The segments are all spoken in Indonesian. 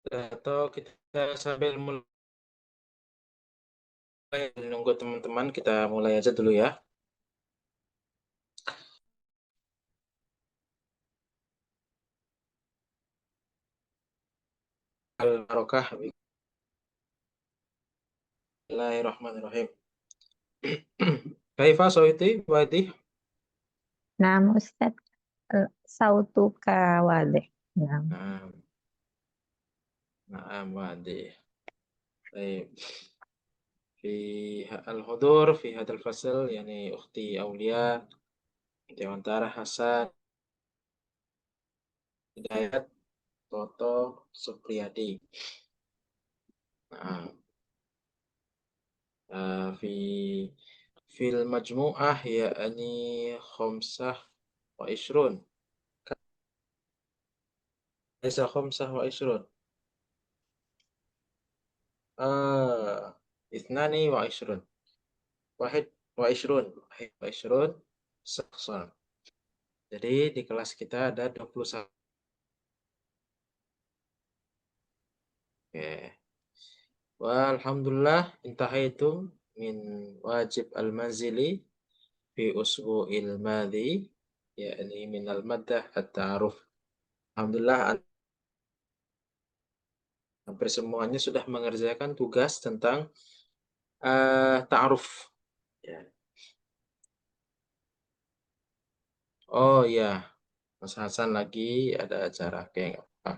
Atau kita sambil mulai menunggu teman-teman, kita mulai aja dulu ya. Al-Barokah. Bismillahirrahmanirrahim. Kaifa sawiti wadi? Nah, Ustaz, sautuka wadih. Nah, Nah, nah, wadi. Baik. Fi al-hudur fi hadal fasal yani ukhti Aulia Dewantara Hasan Hidayat Toto Supriyadi. Nah, fi fil majmu'ah yakni khamsah wa ishrun. Laisa khamsah wa ishrun. Ithnani wa ishrun. Wahid wa ishrun. Wahid wa ishrun. Sakhsan. Jadi di kelas kita ada 21. Oke. Walhamdulillah intahaitum min wajib al-manzili fi usbu'il madhi yakni min al-maddah at-ta'aruf. Alhamdulillah hampir semuanya sudah mengerjakan tugas tentang ta'aruf. Ya. Oh ya, Mas Hasan lagi ada acara. Oke, nggak apa-apa.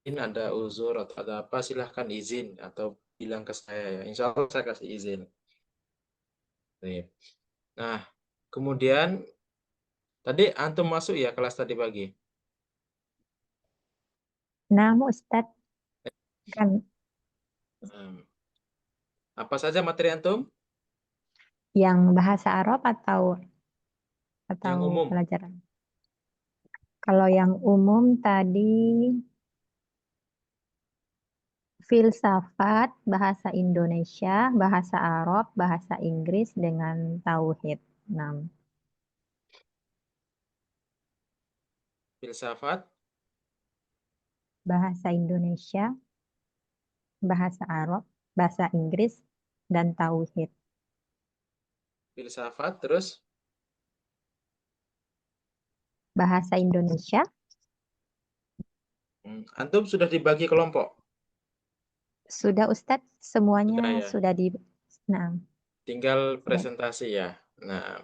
Ini ada uzur atau ada apa, silahkan izin atau bilang ke saya ya. Insya Allah saya kasih izin. Baik. Nah, kemudian tadi antum masuk ya kelas tadi pagi. nah Ustaz, kan Hmm. Apa saja materi antum? yang bahasa Arab atau Yang umum. pelajaran. Kalau yang umum tadi filsafat, bahasa Indonesia, bahasa Arab, bahasa Inggris dengan tauhid. Nah, Filsafat, bahasa Indonesia, bahasa Arab, bahasa Inggris dan tauhid. filsafat terus Bahasa Indonesia antum sudah dibagi kelompok. sudah Ustadz, Sudah semuanya ya. sudah di. Nah, Tinggal sudah. presentasi ya. Nah,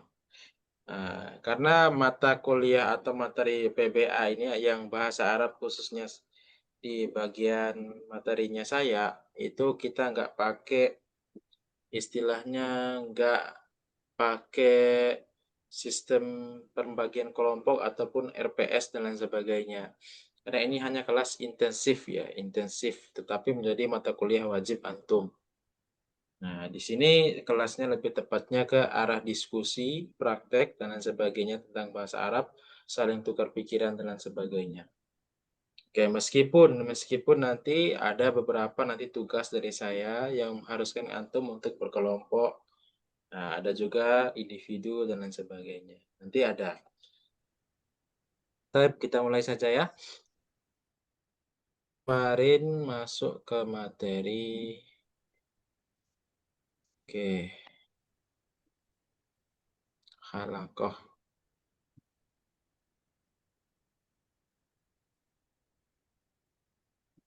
karena mata kuliah atau materi PBA ini yang bahasa Arab khususnya di bagian materinya saya itu kita nggak pakai istilahnya nggak pakai sistem pembagian kelompok ataupun RPS dan lain sebagainya. Karena ini hanya kelas intensif ya, intensif, tetapi menjadi mata kuliah wajib antum. Nah, di sini kelasnya lebih tepatnya ke arah diskusi, praktek, dan lain sebagainya tentang bahasa Arab, saling tukar pikiran dan lain sebagainya. Oke, meskipun nanti ada beberapa nanti tugas dari saya yang mengharuskan antum untuk berkelompok. Nah, ada juga individu dan lain sebagainya. Nanti ada. Baik, kita mulai saja ya. Kemarin masuk ke materi. Oke, halakoh.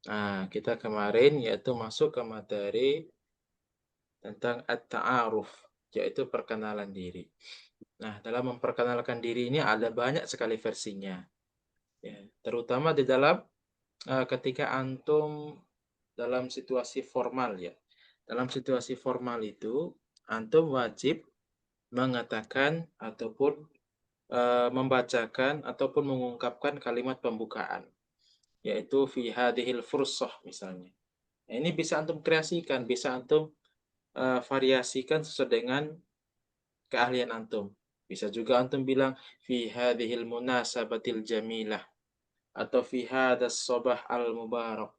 Nah, kita kemarin yaitu masuk ke materi tentang at-ta'aruf, yaitu perkenalan diri. Nah, dalam memperkenalkan diri ini ada banyak sekali versinya. Ya, terutama di dalam ketika antum dalam situasi formal ya. Dalam situasi formal itu, antum wajib mengatakan ataupun membacakan ataupun mengungkapkan kalimat pembukaan, yaitu fi hadhil fursah misalnya. Nah, ini bisa antum kreasikan, bisa antum variasikan sesuai dengan keahlian antum. Bisa juga antum bilang fi hadhil munasabatil jamilah atau fi hadas sobah al mubarak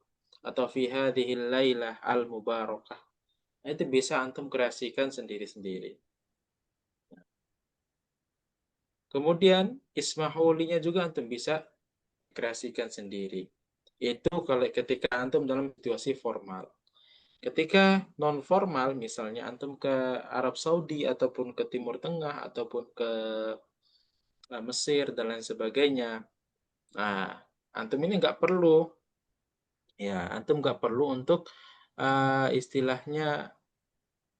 atau fi hadhil lailah al mubarakah. Nah, itu bisa antum kreasikan sendiri-sendiri. Kemudian ismahulinya juga antum bisa kreasikan sendiri. Itu kalau ketika antum dalam situasi formal. Ketika non formal, misalnya antum ke Arab Saudi ataupun ke Timur Tengah ataupun ke Mesir dan lain sebagainya. Nah, antum ini nggak perlu, ya, antum nggak perlu untuk istilahnya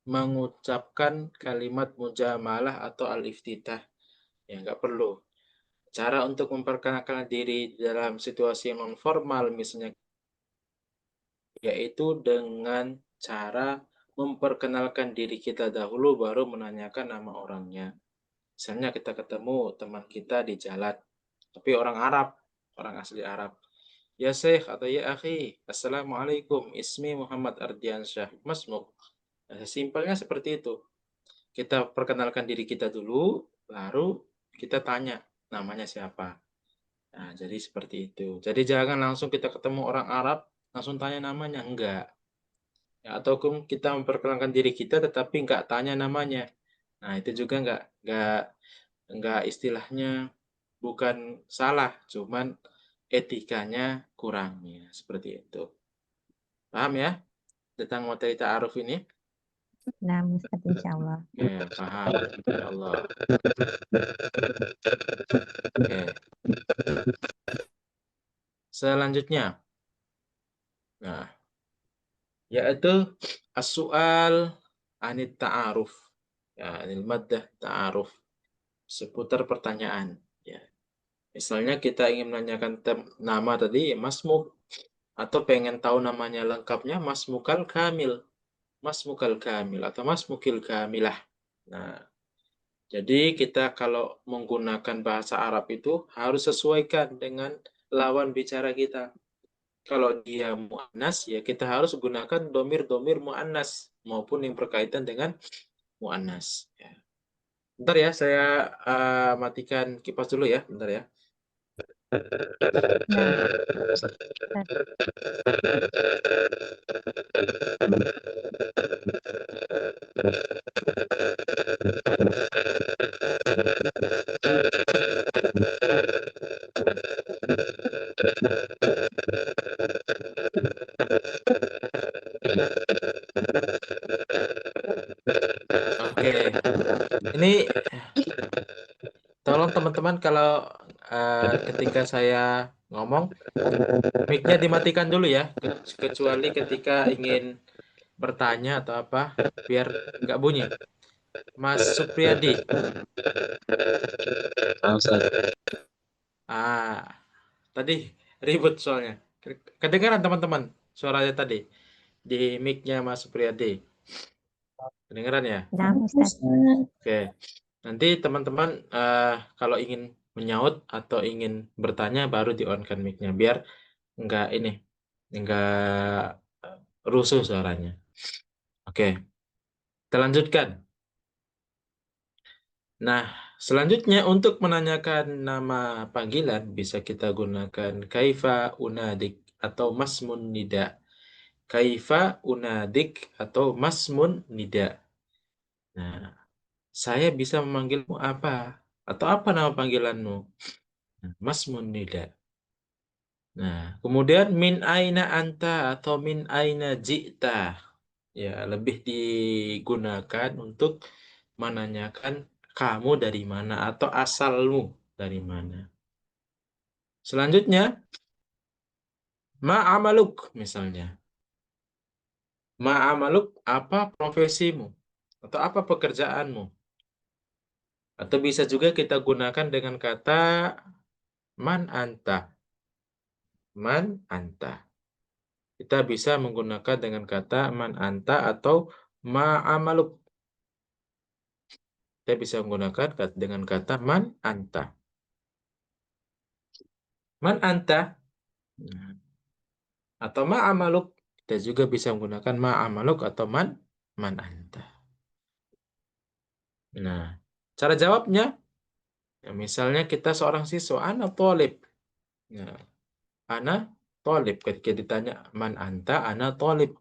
mengucapkan kalimat mujamalah atau al-iftitah. Ya, nggak perlu. Cara untuk memperkenalkan diri dalam situasi yang non formal, misalnya, yaitu dengan cara memperkenalkan diri kita dahulu, baru menanyakan nama orangnya. Misalnya kita ketemu teman kita di jalan, tapi orang Arab, orang asli Arab. Ya Syekh atau ya akhi, Assalamualaikum, ismi Muhammad Ardiansyah, masmuk. Nah, simpelnya seperti itu. Kita perkenalkan diri kita dulu, baru kita tanya namanya siapa. Nah, jadi seperti itu. Jadi jangan langsung kita ketemu orang Arab, langsung tanya namanya. Enggak. Ya, ataupun kita memperkenalkan diri kita tetapi enggak tanya namanya. Nah, itu juga enggak istilahnya bukan salah, cuman etikanya kurang ya, seperti itu. Paham ya tentang materi ta'aruf ini? Nah, Ustaz, insya Allah. Oke, paham. Insyaallah. Oke. Selanjutnya, nah, yaitu as-su'al anit ta'aruf. Ya, anil maddah ta'aruf. Seputar pertanyaan. Ya. Misalnya kita ingin menanyakan nama tadi, Masmuk. Atau pengen tahu namanya lengkapnya, Masmukal Kamil. Masmukal Kamil atau Masmukil Kamilah. Nah, jadi kita kalau menggunakan bahasa Arab itu harus sesuaikan dengan lawan bicara kita. Kalau dia mu'annas, ya kita harus gunakan domir-domir mu'annas maupun yang berkaitan dengan mu'annas. Ya. Bentar ya, saya matikan kipas dulu ya, bentar ya. Nah, Ustaz. Oke, ini tolong teman-teman kalau ketika saya ngomong, mic-nya dimatikan dulu ya, kecuali ketika ingin bertanya atau apa, biar nggak bunyi. Mas Supriyadi. Ah, tadi ribut soalnya. Kedengaran teman-teman suaranya tadi di mic-nya Mas Supriyadi. Kedengaran ya? Nah, Ustaz. Oke. Nanti teman-teman kalau ingin menyaut atau ingin bertanya baru di-on-kan mic-nya biar nggak ini, nggak rusuh suaranya. Oke, kita lanjutkan. Nah, selanjutnya untuk menanyakan nama panggilan bisa kita gunakan kaifa unadik atau masmun nida. Kaifa unadik atau masmun nida. Nah, saya bisa memanggilmu apa? Atau apa nama panggilanmu? Nah, masmun nida. Nah, kemudian min aina anta atau min aina ji'ta. Ya, lebih digunakan untuk menanyakan kamu dari mana atau asalmu dari mana. Selanjutnya, ma'amaluk misalnya. Ma'amaluk, apa profesimu? Atau apa pekerjaanmu? Atau bisa juga kita gunakan dengan kata man anta. Man anta. Kita bisa menggunakan dengan kata man anta atau ma'amaluk. Kita bisa menggunakan dengan kata man anta. Man anta. Nah, atau ma'amaluk. Kita juga bisa menggunakan ma'amaluk atau man anta. Nah, cara jawabnya, ya, misalnya kita seorang siswa, ana tolib. Nah, ana tolib. Ketika ditanya man anta, ana tolib.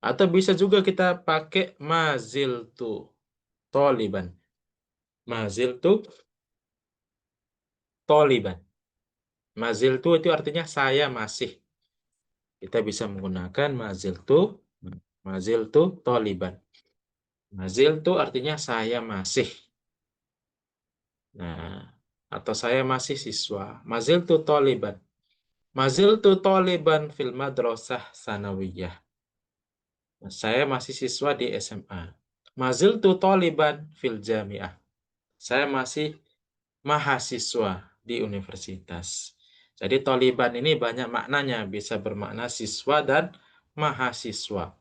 Atau bisa juga kita pakai mazil tu toliban. Mazil tu toliban. Maziltu itu artinya saya masih. Kita bisa menggunakan maziltu toliban. Maziltu artinya saya masih. Nah, atau saya masih siswa. Maziltu toliban. Maziltu toliban fil madrasah sanawiyah. Nah, saya masih siswa di SMA. Maziltu toliban fil jamiah. Saya masih mahasiswa di universitas. Jadi toliban ini banyak maknanya, bisa bermakna siswa dan mahasiswa.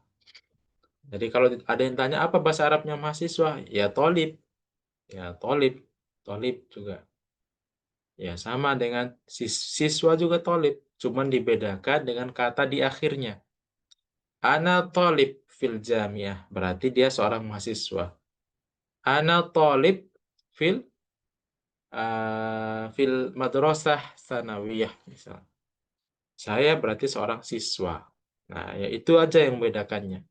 Jadi kalau ada yang tanya apa bahasa Arabnya mahasiswa, ya tolib, ya tolib, tolib juga. Ya sama dengan siswa juga tolib, cuman dibedakan dengan kata di akhirnya. Ana tolib fil jamiah, berarti dia seorang mahasiswa. Ana tolib fil fil madrasah sanawiyah misal. Saya berarti seorang siswa. Nah, ya itu aja yang membedakannya.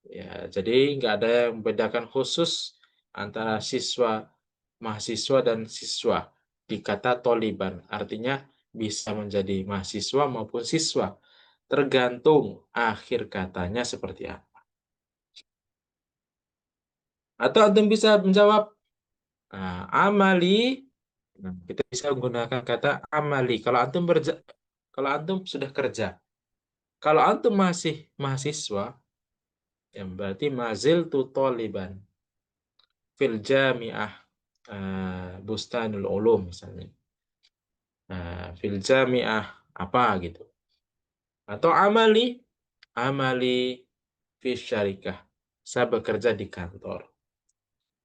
Ya, jadi nggak ada yang membedakan khusus antara siswa, mahasiswa dan siswa di kata toliban. Artinya bisa menjadi mahasiswa maupun siswa. Tergantung akhir katanya seperti apa. Atau antum bisa menjawab amali. Nah, kita bisa menggunakan kata amali. Kalau antum sudah kerja. Kalau antum masih mahasiswa, yang berarti mazil tu toliban fil jami'ah Bustanul Ulum misalnya. Fil jami'ah apa gitu. Atau amali fi syarikah. Saya bekerja di kantor.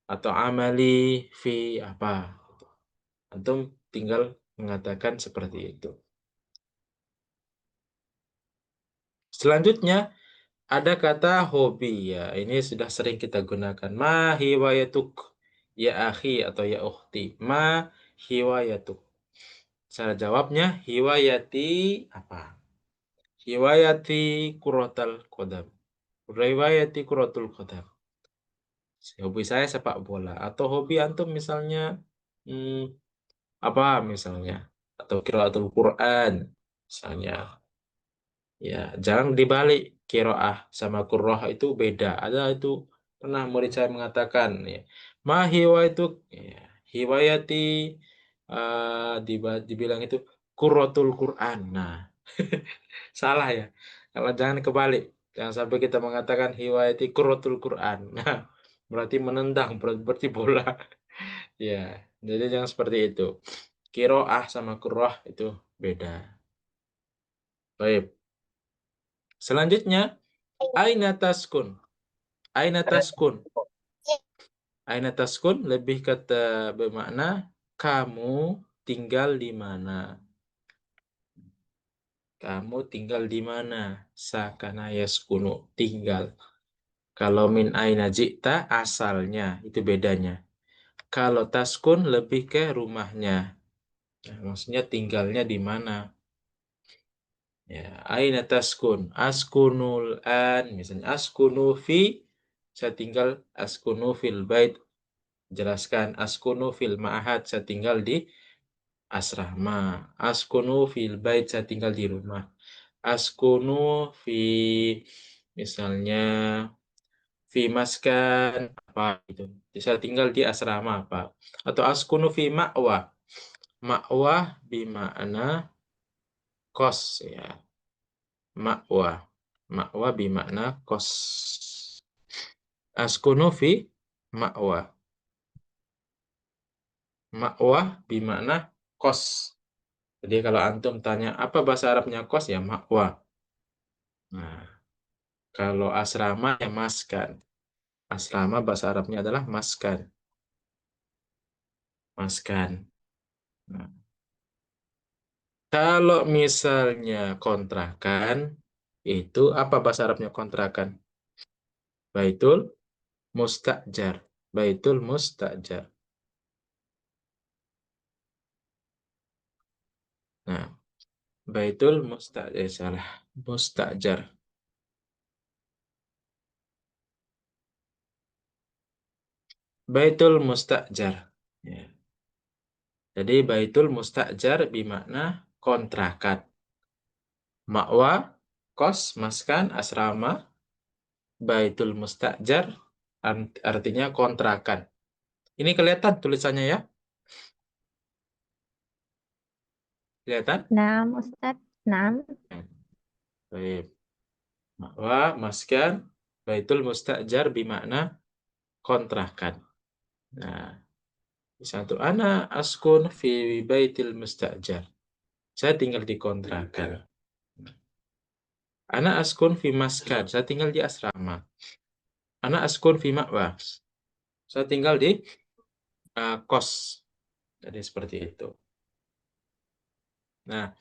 Atau amali fi apa gitu. Antum tinggal mengatakan seperti itu. Selanjutnya ada kata hobi ya. Ini sudah sering kita gunakan. Ma hiwayatuk ya akhi atau ya ukhti. Ma hiwayatuk. Cara jawabnya hiwayati apa? Hiwayati kurotal kodam. Riwayati kurotul kodam. Hobi saya sepak bola. Atau hobi antum misalnya hmm, apa misalnya? Atau qiraatul Quran misalnya. Ya, jangan dibalik. Kiroah sama kurroh itu beda. Ada itu pernah murid saya mengatakan, ya, ma hiwa itu ya, hiwayati dibilang itu kurrotul Quran. Nah, salah ya. Kalau jangan kebalik. Jangan sampai kita mengatakan hiwayati kurrotul Quran. Nah, berarti menendang, berarti bola. Ya, jadi jangan seperti itu. Kiroah sama kurroh itu beda. Baik. Selanjutnya, aina taskun. Aina taskun. Aina taskun lebih kata bermakna kamu tinggal di mana. Kamu tinggal di mana? Sakana yaskunu, tinggal. Kalau min aina jikta, asalnya. Itu bedanya. Kalau taskun lebih ke rumahnya. Nah, maksudnya tinggalnya di mana. Ya, aina taskun. Askunul an. Misalnya askunu fi. Saya tinggal askunu fil bait. Jelaskan askunu fil ma'had, saya tinggal di asrama. Askunu fil bait, saya tinggal di rumah. Askunu fi misalnya fi maskan apa gitu. Jadi saya tinggal di asrama apa. Atau askunu fi ma'wa. Ma'wa bimakna kos ya. Ma'wa. Ma'wa bimakna kos. Askunu fi ma'wa. Ma'wa bimakna kos. Jadi kalau antum tanya apa bahasa Arabnya kos ya makwa. Nah, kalau asrama ya maskan. Asrama bahasa Arabnya adalah maskan. Maskan. Nah, kalau misalnya kontrakan, itu apa bahasa Arabnya kontrakan? Baitul mustajar. Baitul mustajar. Nah, baitul mustajar salah. Mustajar. Baitul mustajar. Ya. Jadi baitul mustajar bermakna kontrakan. Ma'wa, kos, maskan, asrama. Baitul mustajar artinya kontrakan. Ini kelihatan tulisannya ya? Kelihatan? Naam, Ustadz. Naam. Baik. Ma'wa, maskan, baitul mustajar bermakna kontrakan. Nah, satu ana askun fi baitil mustajar. Saya tinggal di kontrakan. Ana askun fi maskan. Saya tinggal di asrama. Ana askun fi ma'wa. Saya tinggal di kos. Jadi seperti itu. Nah,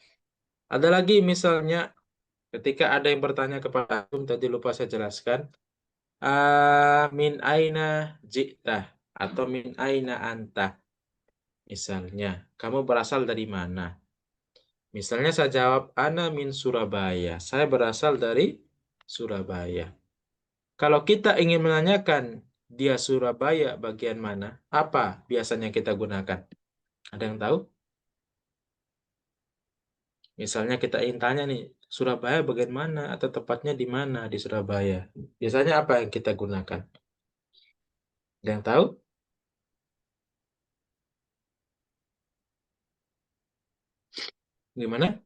ada lagi misalnya ketika ada yang bertanya kepada aku, tadi lupa saya jelaskan, min aina ji'ta atau min aina anta. Misalnya, kamu berasal dari mana? Misalnya saya jawab, ana min Surabaya. Saya berasal dari Surabaya. Kalau kita ingin menanyakan dia Surabaya bagian mana, apa biasanya kita gunakan? Ada yang tahu? Misalnya kita ingin tanya nih, Surabaya bagian mana atau tepatnya di mana di Surabaya? Biasanya apa yang kita gunakan? Ada yang tahu? Gimana?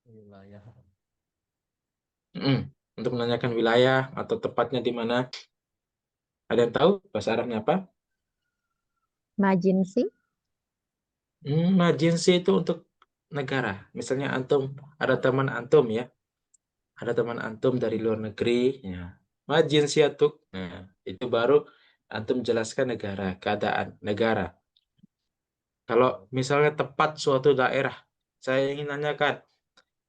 Wilayah. Mm. Untuk menanyakan wilayah atau tepatnya di mana? Ada yang tahu bahasa Arabnya apa? Majinsi. Agency itu untuk negara. Misalnya antum, ada teman antum ya, ada teman antum dari luar negeri, ya. Agency itu, nah itu baru antum jelaskan negara, keadaan negara. Kalau misalnya tepat suatu daerah, saya ingin nanyakan,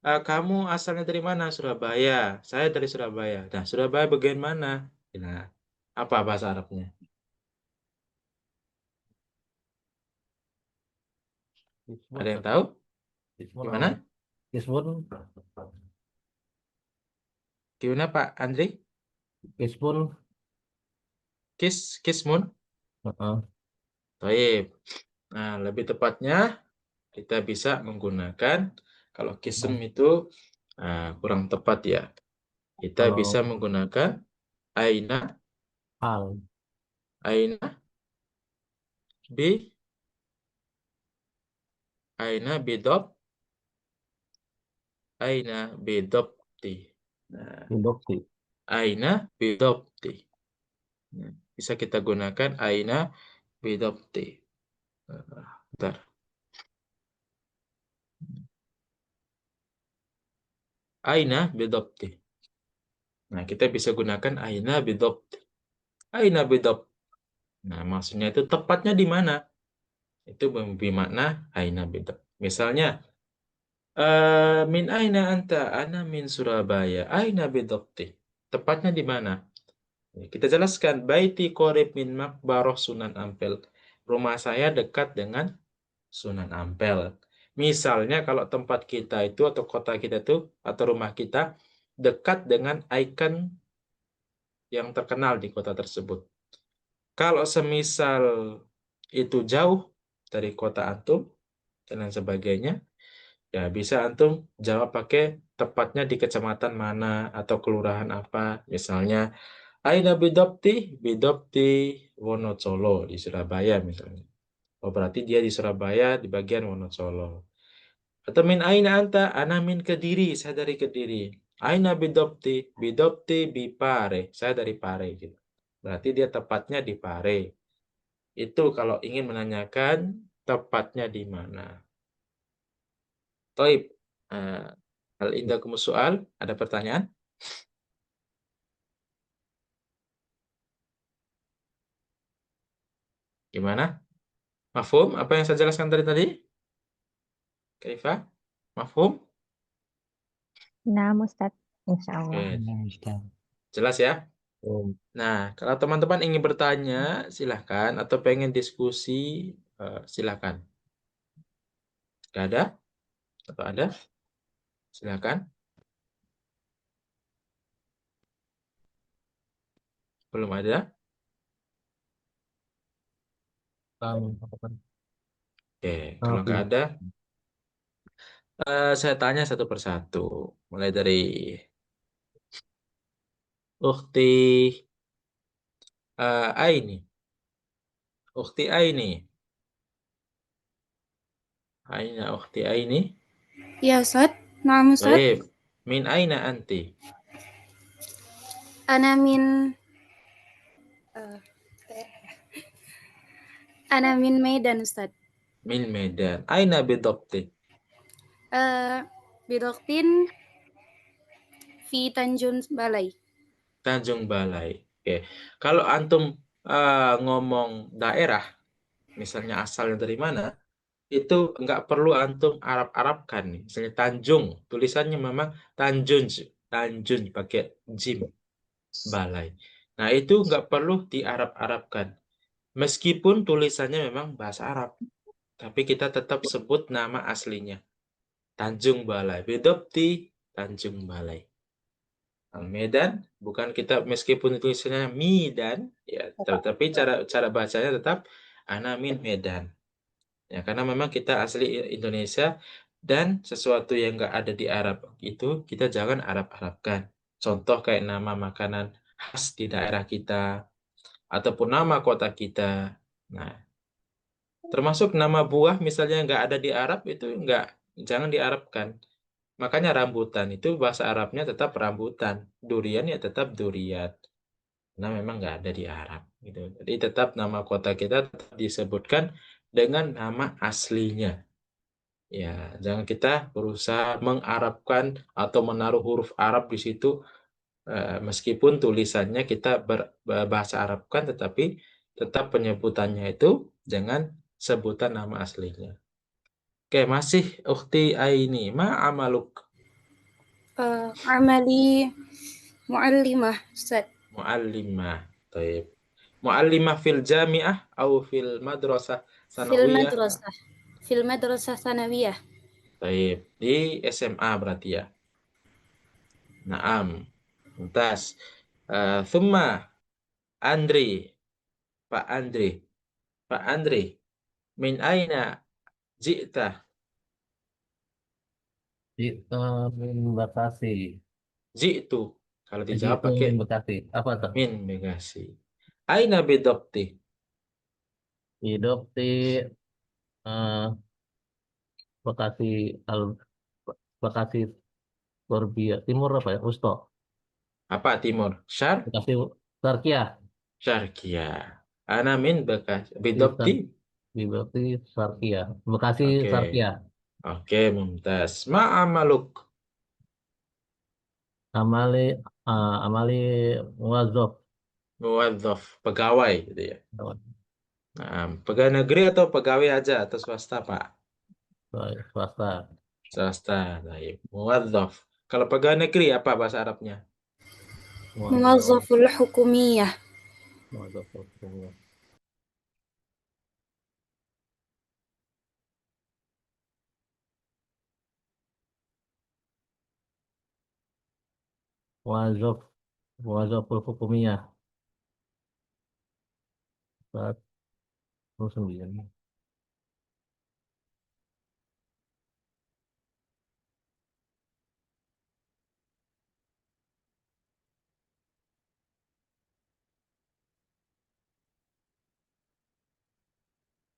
kamu asalnya dari mana? Surabaya. Saya dari Surabaya. Nah, Surabaya bagian mana? Nah, apa bahasa Arabnya? Kisbun Ada yang kata. tahu? Kisbun Gimana? awal. Kisbun. Gimana Pak Andri? Kisbun. Kismun? Heeh. Taib. Nah, lebih tepatnya kita bisa menggunakan kalau kism Nah, itu kurang tepat ya. Kita bisa kalau menggunakan aina, hal. aina bi, aina bidop, aina bidopti. Nah, Indopti. aina bidopti. Nah, bisa kita gunakan aina bidopti. Bentar. Aina bidopti. Nah, kita bisa gunakan aina bidopti. Aina bidop. Nah, maksudnya itu tepatnya di mana? Itu memberi makna aina bidop. Misalnya, min aina anta? Ana min Surabaya. Aina bidopti. Tepatnya di mana? Kita jelaskan, baiti qorib min Makbaroh Sunan Ampel. Rumah saya dekat dengan Sunan Ampel. Misalnya kalau tempat kita itu atau kota kita itu atau rumah kita dekat dengan ikon yang terkenal di kota tersebut. Kalau semisal itu jauh dari kota antum dan lain sebagainya, ya bisa antum jawab pakai tepatnya di kecamatan mana atau kelurahan apa. Misalnya, Aina Bidopti, Bidopti Wonocolo di Surabaya misalnya. Oh berarti dia di Surabaya di bagian Wonocolo. Atau min Aina Anta, Ana min Kediri, saya dari Kediri. Aina Bidopti, Bidopti Bipare, saya dari Pare gitu. Berarti dia tepatnya di Pare. Itu kalau ingin menanyakan tepatnya di mana. Toib. Eh, Hal indakum soal, ada pertanyaan? Gimana? Mafhum? Apa yang saya jelaskan tadi? Kaifa? Mafhum? Naam, Ustadz. Insya Allah. Oke, Nah, Ustaz. jelas ya? Oh, Nah, kalau teman-teman ingin bertanya, silahkan. Atau pengen diskusi, silahkan. Gak ada? Atau ada? Silahkan. Belum ada? Apa kan? Oke, kalau nggak Api. ada, saya tanya satu persatu. Mulai dari Ukti Aini. Ukti Aini. Aina Ukti Aini. Ya Ustaz, naam Ustaz. Baik. Min aina anti? Ana min eh, ana min Medan Ustaz. Min Medan. Aina bidokti? Eh, Bidoktin fi Tanjung Balai. Tanjung Balai. Oke. Kalau antum ngomong daerah, misalnya asalnya dari mana, itu nggak perlu antum Arab-Arabkan nih. Misalnya Tanjung, tulisannya memang Tanjung, Tanjung pakai jim, Balai. Nah, itu nggak perlu di-Arab-Arabkan. Meskipun tulisannya memang bahasa Arab, tapi kita tetap sebut nama aslinya. Tanjung Balai. Bidopti Tanjung Balai. Medan, bukan kita meskipun tulisannya Midan, ya, tapi cara cara bacanya tetap Ana min Medan. Ya, karena memang kita asli Indonesia dan sesuatu yang nggak ada di Arab itu kita jangan Arab-Arabkan. Contoh kayak nama makanan khas di daerah kita ataupun nama kota kita. Nah, termasuk nama buah misalnya nggak ada di Arab itu nggak jangan diarabkan. Makanya rambutan itu bahasa Arabnya tetap rambutan, durian ya tetap durian. Nah, memang nggak ada di Arab gitu. Jadi tetap nama kota kita tetap disebutkan dengan nama aslinya. Ya, jangan kita berusaha mengarabkan atau menaruh huruf Arab di situ, meskipun tulisannya kita berbahasa Arabkan, tetapi tetap penyebutannya itu jangan sebutan nama aslinya. Oke, masih Ukhti Aini, ma amaluk? Amali muallimah Ustaz. Muallimah. Taib. Muallimah fil jami'ah atau fil madrasah Fil sanawiyah. madrasah. Fil madrasah sanawiyah. Taib. Di SMA berarti ya. Naam. Mumtaz. Thumma Andri. Pak Andri. Pak Andri. Min aina ji'ta? Itu min Bekasi. Ji'tu. Kalau dijawab Itu pakai min Bekasi. Apa tuh? min Bekasi. Aina bidokti? Hidup di eh, Bekasi Al Bekasi Torbia Timur apa ya? Usto. Apa timur? Bekasi Sarkia. Syarkia. Ana min Bekasi. Di Bidokti? Sar- di Bekasi Sarkia. Bekasi Oke. Sarkia. Oke, Mumtaz. Ma'amaluk. Amali Amali Muwazzaf. Muwadzaf. Pegawai gitu ya. Nah, pegawai negeri atau pegawai aja atau swasta, Pak? Swasta. Swasta. Baik. Muwadzaf. Kalau pegawai negeri apa bahasa Arabnya? Muwazzaf. Muwazzaful hukumiyah. Muwazzaf. Muwazzaf. Muwazzaful hukumiyah. 49.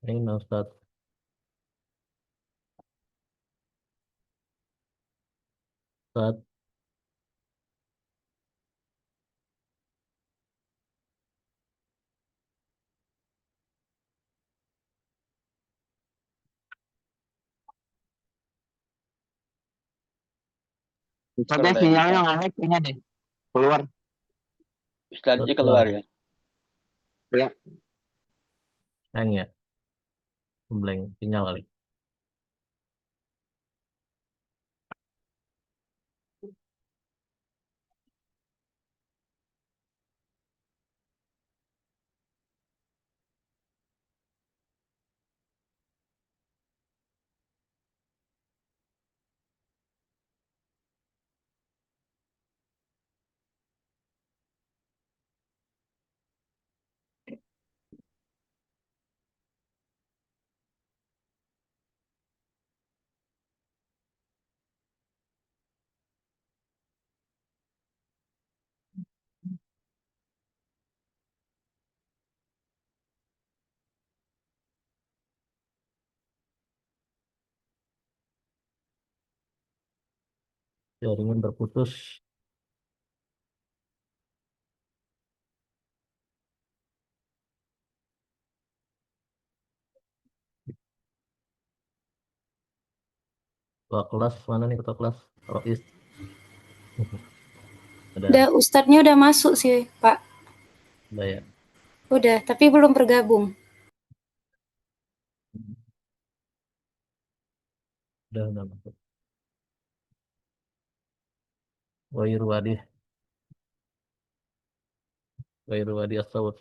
Ini Ustaz. Ustaz. Ustaznya sinyalnya nggak kayaknya deh. Keluar. Ustaznya keluar Keluar. ya. Ya. Hang ya. Blank. Sinyal kali. Jaringan terputus. Ketua kelas mana nih ketua kelas? Rois. Ada. Udah, Ustadznya udah masuk sih, Pak. Udah ya. Udah, tapi belum bergabung. Udah masuk. Wairu Wadi. Wairu Wadi As-Sawut.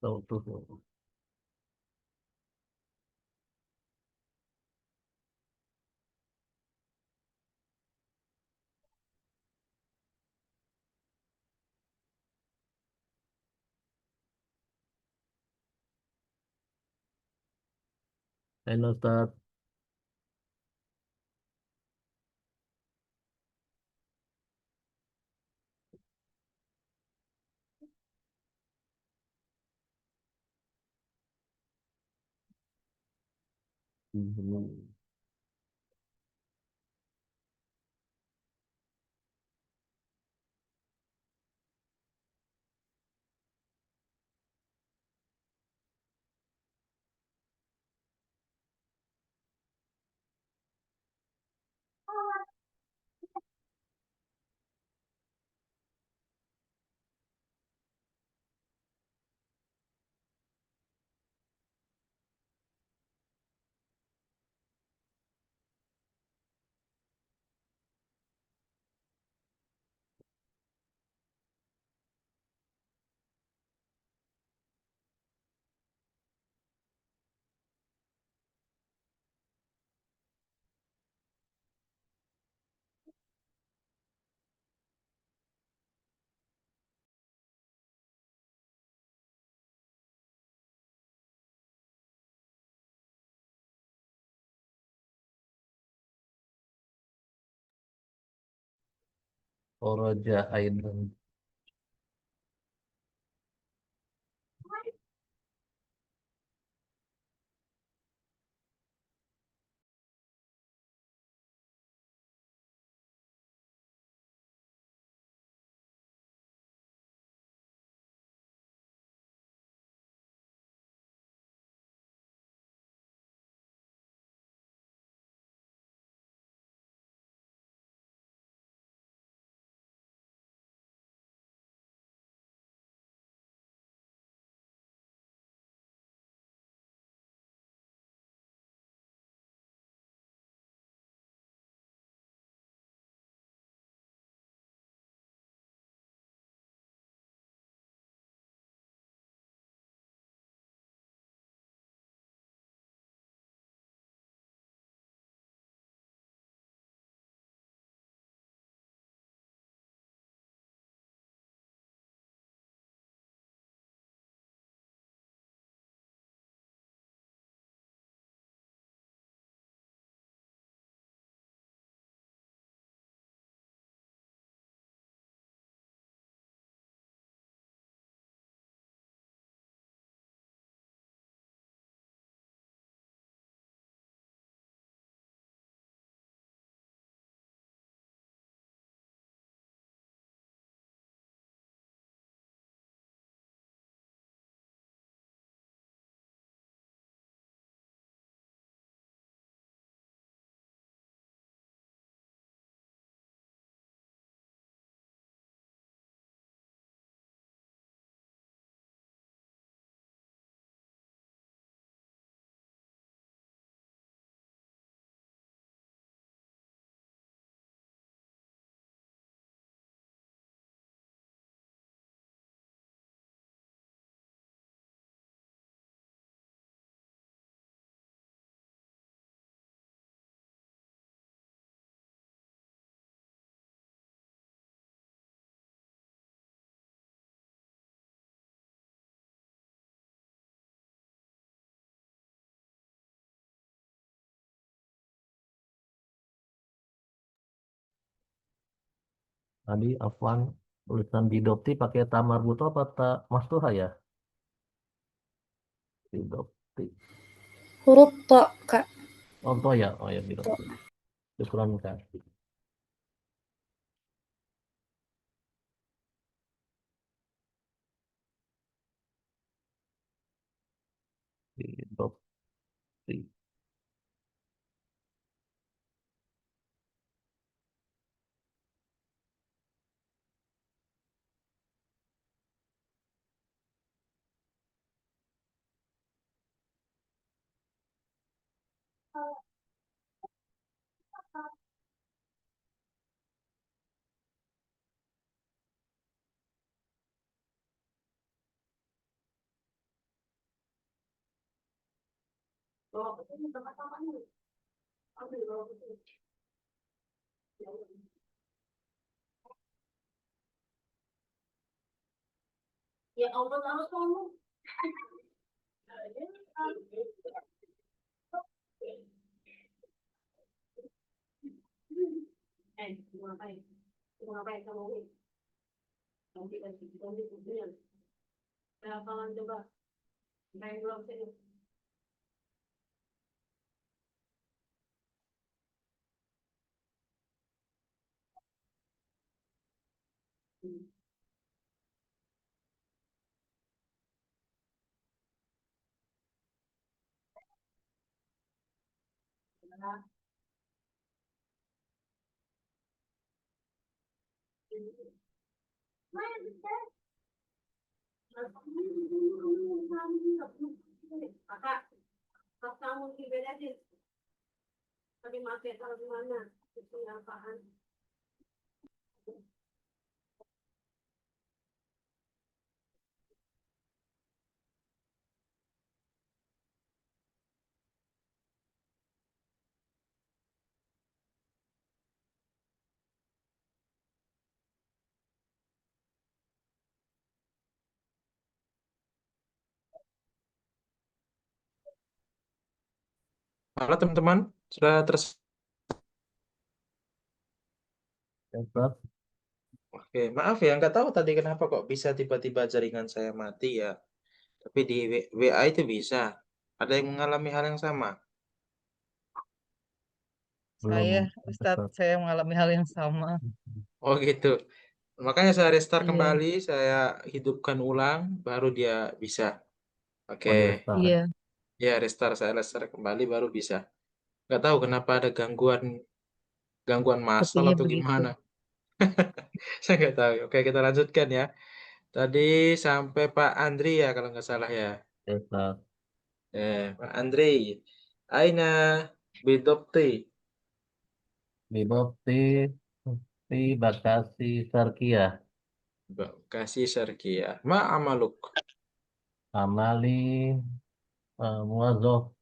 Tuh. Halo Ustaz. Oroja Aidan. Tadi Afwan tulisan Didopti pakai ta marbuto apa ta maftuha ya? Didopti. Huruf to, Kak. Oh ya, bidopti. Syukran Kak. Bidopti. Halo teman-teman, sudah Ya, Ustaz. Oke, maaf ya, nggak tahu tadi kenapa kok bisa tiba-tiba jaringan saya mati ya. Tapi di WA itu bisa. Ada yang mengalami hal yang sama? Saya, Belum, Ustadz, Ustaz. saya mengalami hal yang sama. Oh gitu. Makanya saya restart Iya, kembali, saya hidupkan ulang, baru dia bisa. Oke, Oh, di restart. iya, ya saya restart kembali baru bisa. Nggak tahu kenapa ada gangguan massal sepertinya atau begitu. gimana. Saya nggak tahu. Oke, kita lanjutkan ya. Tadi sampai Pak Andri ya kalau nggak salah ya. Ya, Ustaz. Pak Andri, Aina bidopti. Bidopti di Bakasi Sarkia. Kasih Serkia. Ma amaluk. Amali Muazof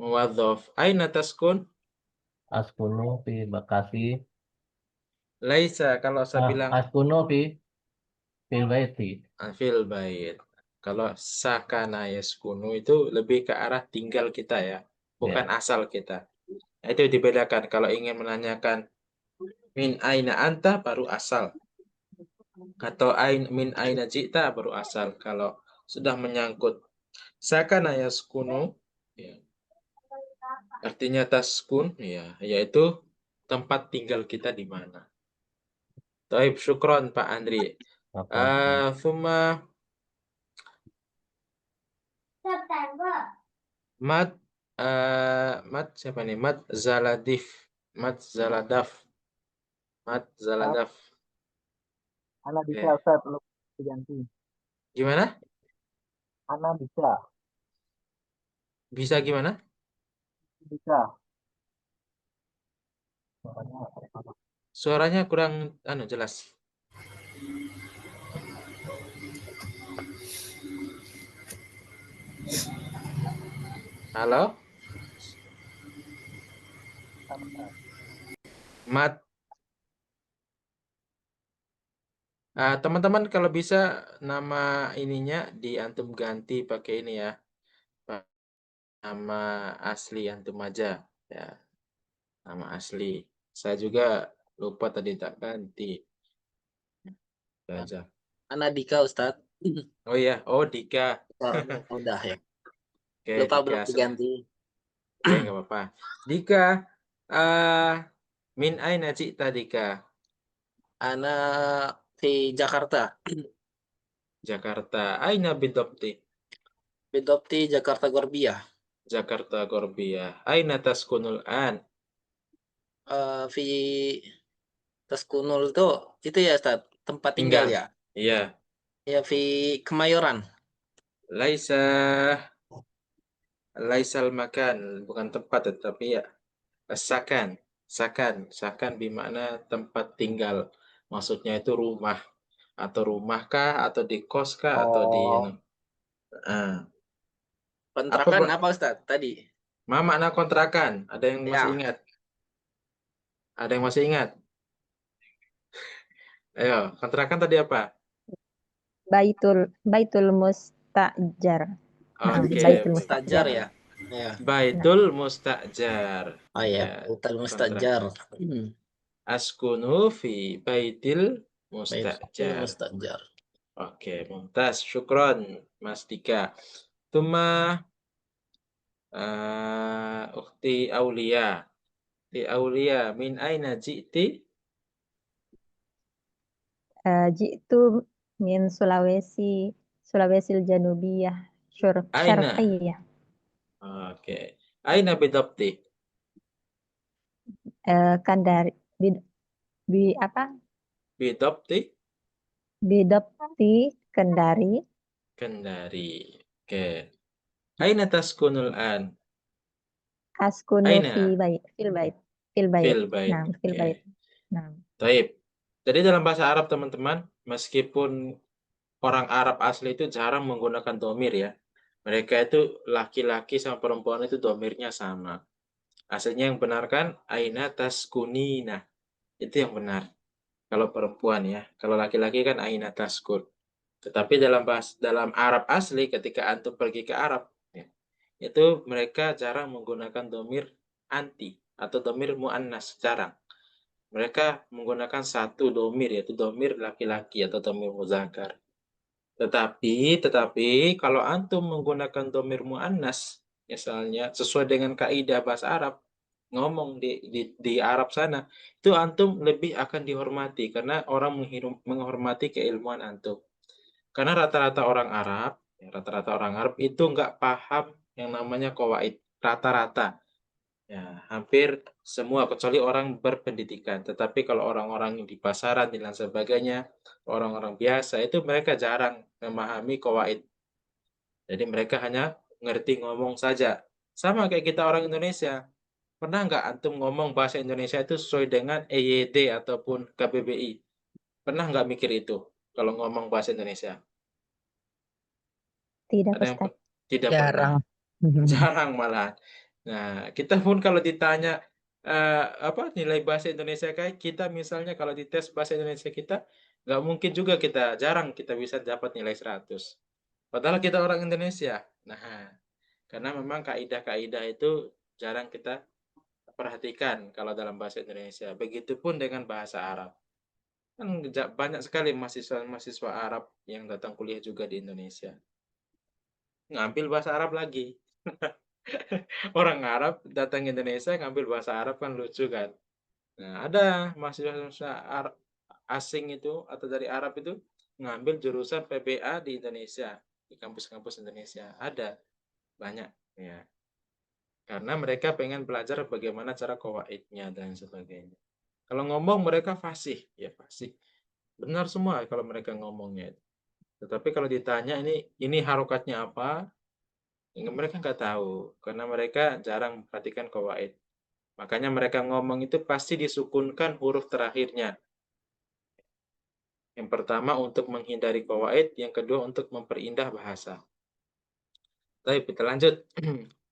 Muwadhof. Aina taskun. Askunu di Bakasi. Laisa kalau saya bilang Askunu fil baiti. fil bait. Kalau sakana yaskunu itu lebih ke arah tinggal kita ya, bukan Ya, asal kita. Nah, itu dibedakan. Kalau ingin menanyakan min aina anta baru asal. Atau min aina jita baru asal. Kalau sudah menyangkut sakana yaskunu, ya, artinya taskun, ya, yaitu tempat tinggal kita di mana. Taib, syukron Pak Andri. apa? Thumma Mat Mat siapa nih? Mat Zaladaf. Mat Zaladaf. Ana bisa Oke. Ustaz, belum diganti. Gimana? Ana bisa. Bisa gimana? Bisa. Suaranya kurang jelas. Halo? Mat. Teman-teman kalau bisa nama ininya antum ganti pakai ini ya. Nama asli antum aja ya. Nama asli. Saya juga lupa tadi tak ganti. Aja. Ana Dika Ustadz. Oh iya, oh Dika. Suaranya udah ya. Oke, Lupa Dika. belum diganti. Oke, nggak apa-apa. Dika, min aina ji'ta Dika? Ana di Jakarta. Jakarta. Aina bidopti? Bidopti Jakarta Gorbia. Jakarta Gorbia. Aina taskunul an? Fi Taskunul itu ya Ustaz, tempat tinggal Tinggal. ya. Iya. Ya Fi Kemayoran. Laisa laisal makan, bukan tempat tetapi ya sakan. Sakan bermakna tempat tinggal. Maksudnya itu rumah atau rumahkah atau di kos kah atau di Oh, ah. Kontrakan Apa apa Ustaz tadi? makna kontrakan? Ada yang masih Ya, ingat? Ada yang masih ingat? Ayo, kontrakan tadi apa? Baitul Mustajar. Nah, Oke, Baitul Mustajar Mustajar. ya. Ya. Nah, Baitul Mustajar. Oh ya, Ya, Baitul kontrak. Mustajar. Askunu fi Baitil Baitul Mustajar. Mustajar. Oke, mumtaz. Syukron, Mas Dika. Tuma Ukhti Aulia. Di Aulia, min aina ji'ti? jitu min Sulawesi Janubiyah, Aina. Syarqiyah. Oke. Aina bidopti? Kandari apa? Bidopti? Bidopti Kendari. Kendari. Oke. Aina taskunul an? Askunu Aina fil bait. fil bait. Nah, fil Oke. bait. Nah, Taib. Jadi dalam bahasa Arab teman-teman, meskipun orang Arab asli itu jarang menggunakan domir ya. Mereka itu laki-laki sama perempuan itu domirnya sama. Aslinya yang benar kan aina taskunina. Itu yang benar. Kalau perempuan ya. Kalau laki-laki kan aina taskun. Tetapi dalam Arab asli ketika antum pergi ke Arab ya, itu mereka jarang menggunakan domir anti atau domir muannas, jarang. Mereka menggunakan satu domir yaitu domir laki-laki atau domir muzakkar. Tetapi kalau antum menggunakan domir muannas, misalnya sesuai dengan kaidah bahasa Arab, ngomong di Arab sana, itu antum lebih akan dihormati karena orang menghormati keilmuan antum. Karena rata-rata orang Arab itu nggak paham yang namanya qawaid, rata-rata. Ya, hampir semua kecuali orang berpendidikan. Tetapi kalau orang-orang di pasaran dan lain sebagainya, orang-orang biasa itu mereka jarang memahami qawaid. Jadi mereka hanya ngerti ngomong saja. Sama kayak kita orang Indonesia. Pernah nggak antum ngomong bahasa Indonesia itu sesuai dengan EYD ataupun KBBI? Pernah nggak mikir itu kalau ngomong bahasa Indonesia? tidak Ada yang Ustaz. tidak pernah. Jarang. Jarang malah. Nah, kita pun kalau ditanya apa nilai bahasa Indonesia kayak kita misalnya kalau dites bahasa Indonesia kita nggak mungkin juga jarang kita bisa dapat nilai 100. Padahal kita orang Indonesia. Nah, karena memang kaidah-kaidah itu jarang kita perhatikan kalau dalam bahasa Indonesia. Begitupun dengan bahasa Arab. Kan banyak sekali mahasiswa-mahasiswa Arab yang datang kuliah juga di Indonesia. Ngambil bahasa Arab lagi. Orang Arab datang ke Indonesia ngambil bahasa Arab kan lucu kan. Nah, ada mahasiswa asing itu atau dari Arab itu ngambil jurusan PBA di Indonesia, di kampus-kampus Indonesia. Ada banyak ya. Karena mereka pengen belajar bagaimana cara qawaidnya dan sebagainya. Kalau ngomong mereka fasih, ya fasih. Benar semua kalau mereka ngomongnya. Tetapi kalau ditanya ini harokatnya apa, mereka nggak tahu karena mereka jarang memperhatikan qawaid. Makanya mereka ngomong itu pasti disukunkan huruf terakhirnya. Yang pertama untuk menghindari qawaid, yang kedua untuk memperindah bahasa. Baik, kita lanjut.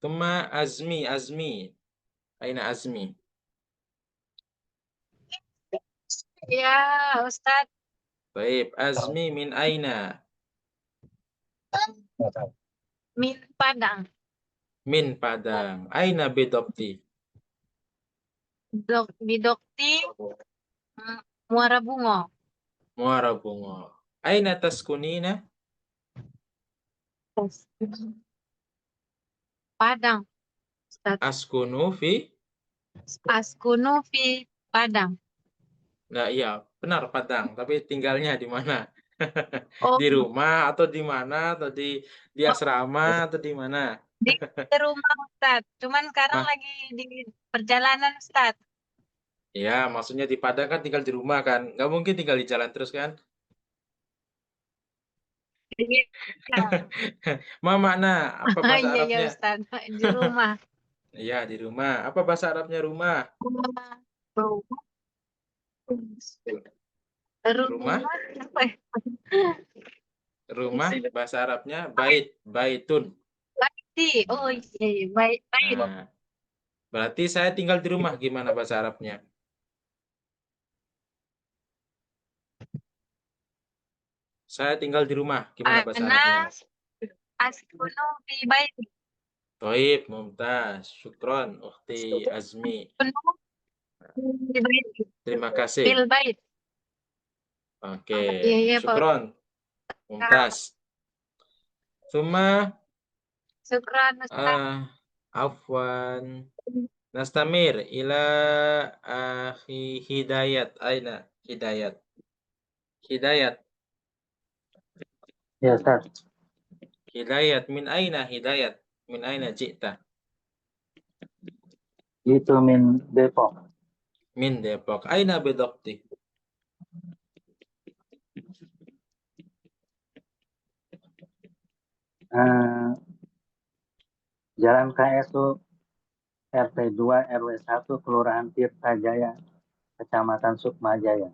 Tuma Azmi. Aina Azmi. Ya, Ustadz, Baik, Azmi min aina? min Padang. Min Padang. Aina bidopti? Bidokti Muara Bungo. Muara Bungo. Aina taskunina? Padang. Ustadz. Askunu fi. Askunu fi Padang. Nah, iya, benar Padang, tapi tinggalnya di mana? Oh, Di rumah atau di mana atau di asrama atau di mana? di rumah Ustadz. Cuman sekarang Nah, lagi di perjalanan Ustadz. ya, maksudnya di Padang kan tinggal di rumah kan. Nggak mungkin tinggal di jalan terus kan? Iya, Ma makna apa bahasa iya, iya Arabnya? Ustadz. Di rumah. Iya, di rumah. Apa bahasa Arabnya rumah? Rumah. Rumah, Rumah apa ya? rumah bahasa Arabnya bait, baitun. Baiti. Oh iya, iya. Baik, baik. Nah, berarti saya tinggal di rumah gimana bahasa Arabnya? Saya tinggal di rumah gimana bahasa Arabnya? Ana askunu fi baiti. Toib, mumtaz, syukron, ukhti Azmi. Askunu fi baiti. Terima kasih. Fil bait. Oke, Iya, iya, Pak. syukron, mumtaz. Suma, Syukran Ustadz. afwan. Nastamir ila akhi Hidayat. Aina Hidayat. Hidayat. Ya, Ustaz. Hidayat min aina Hidayat? Min aina ji'ta? Itu min Depok. Min Depok. Aina bidokti? Jalan KSU RT 2 RW 1 Kelurahan Tirta Jaya, Kecamatan Sukmajaya.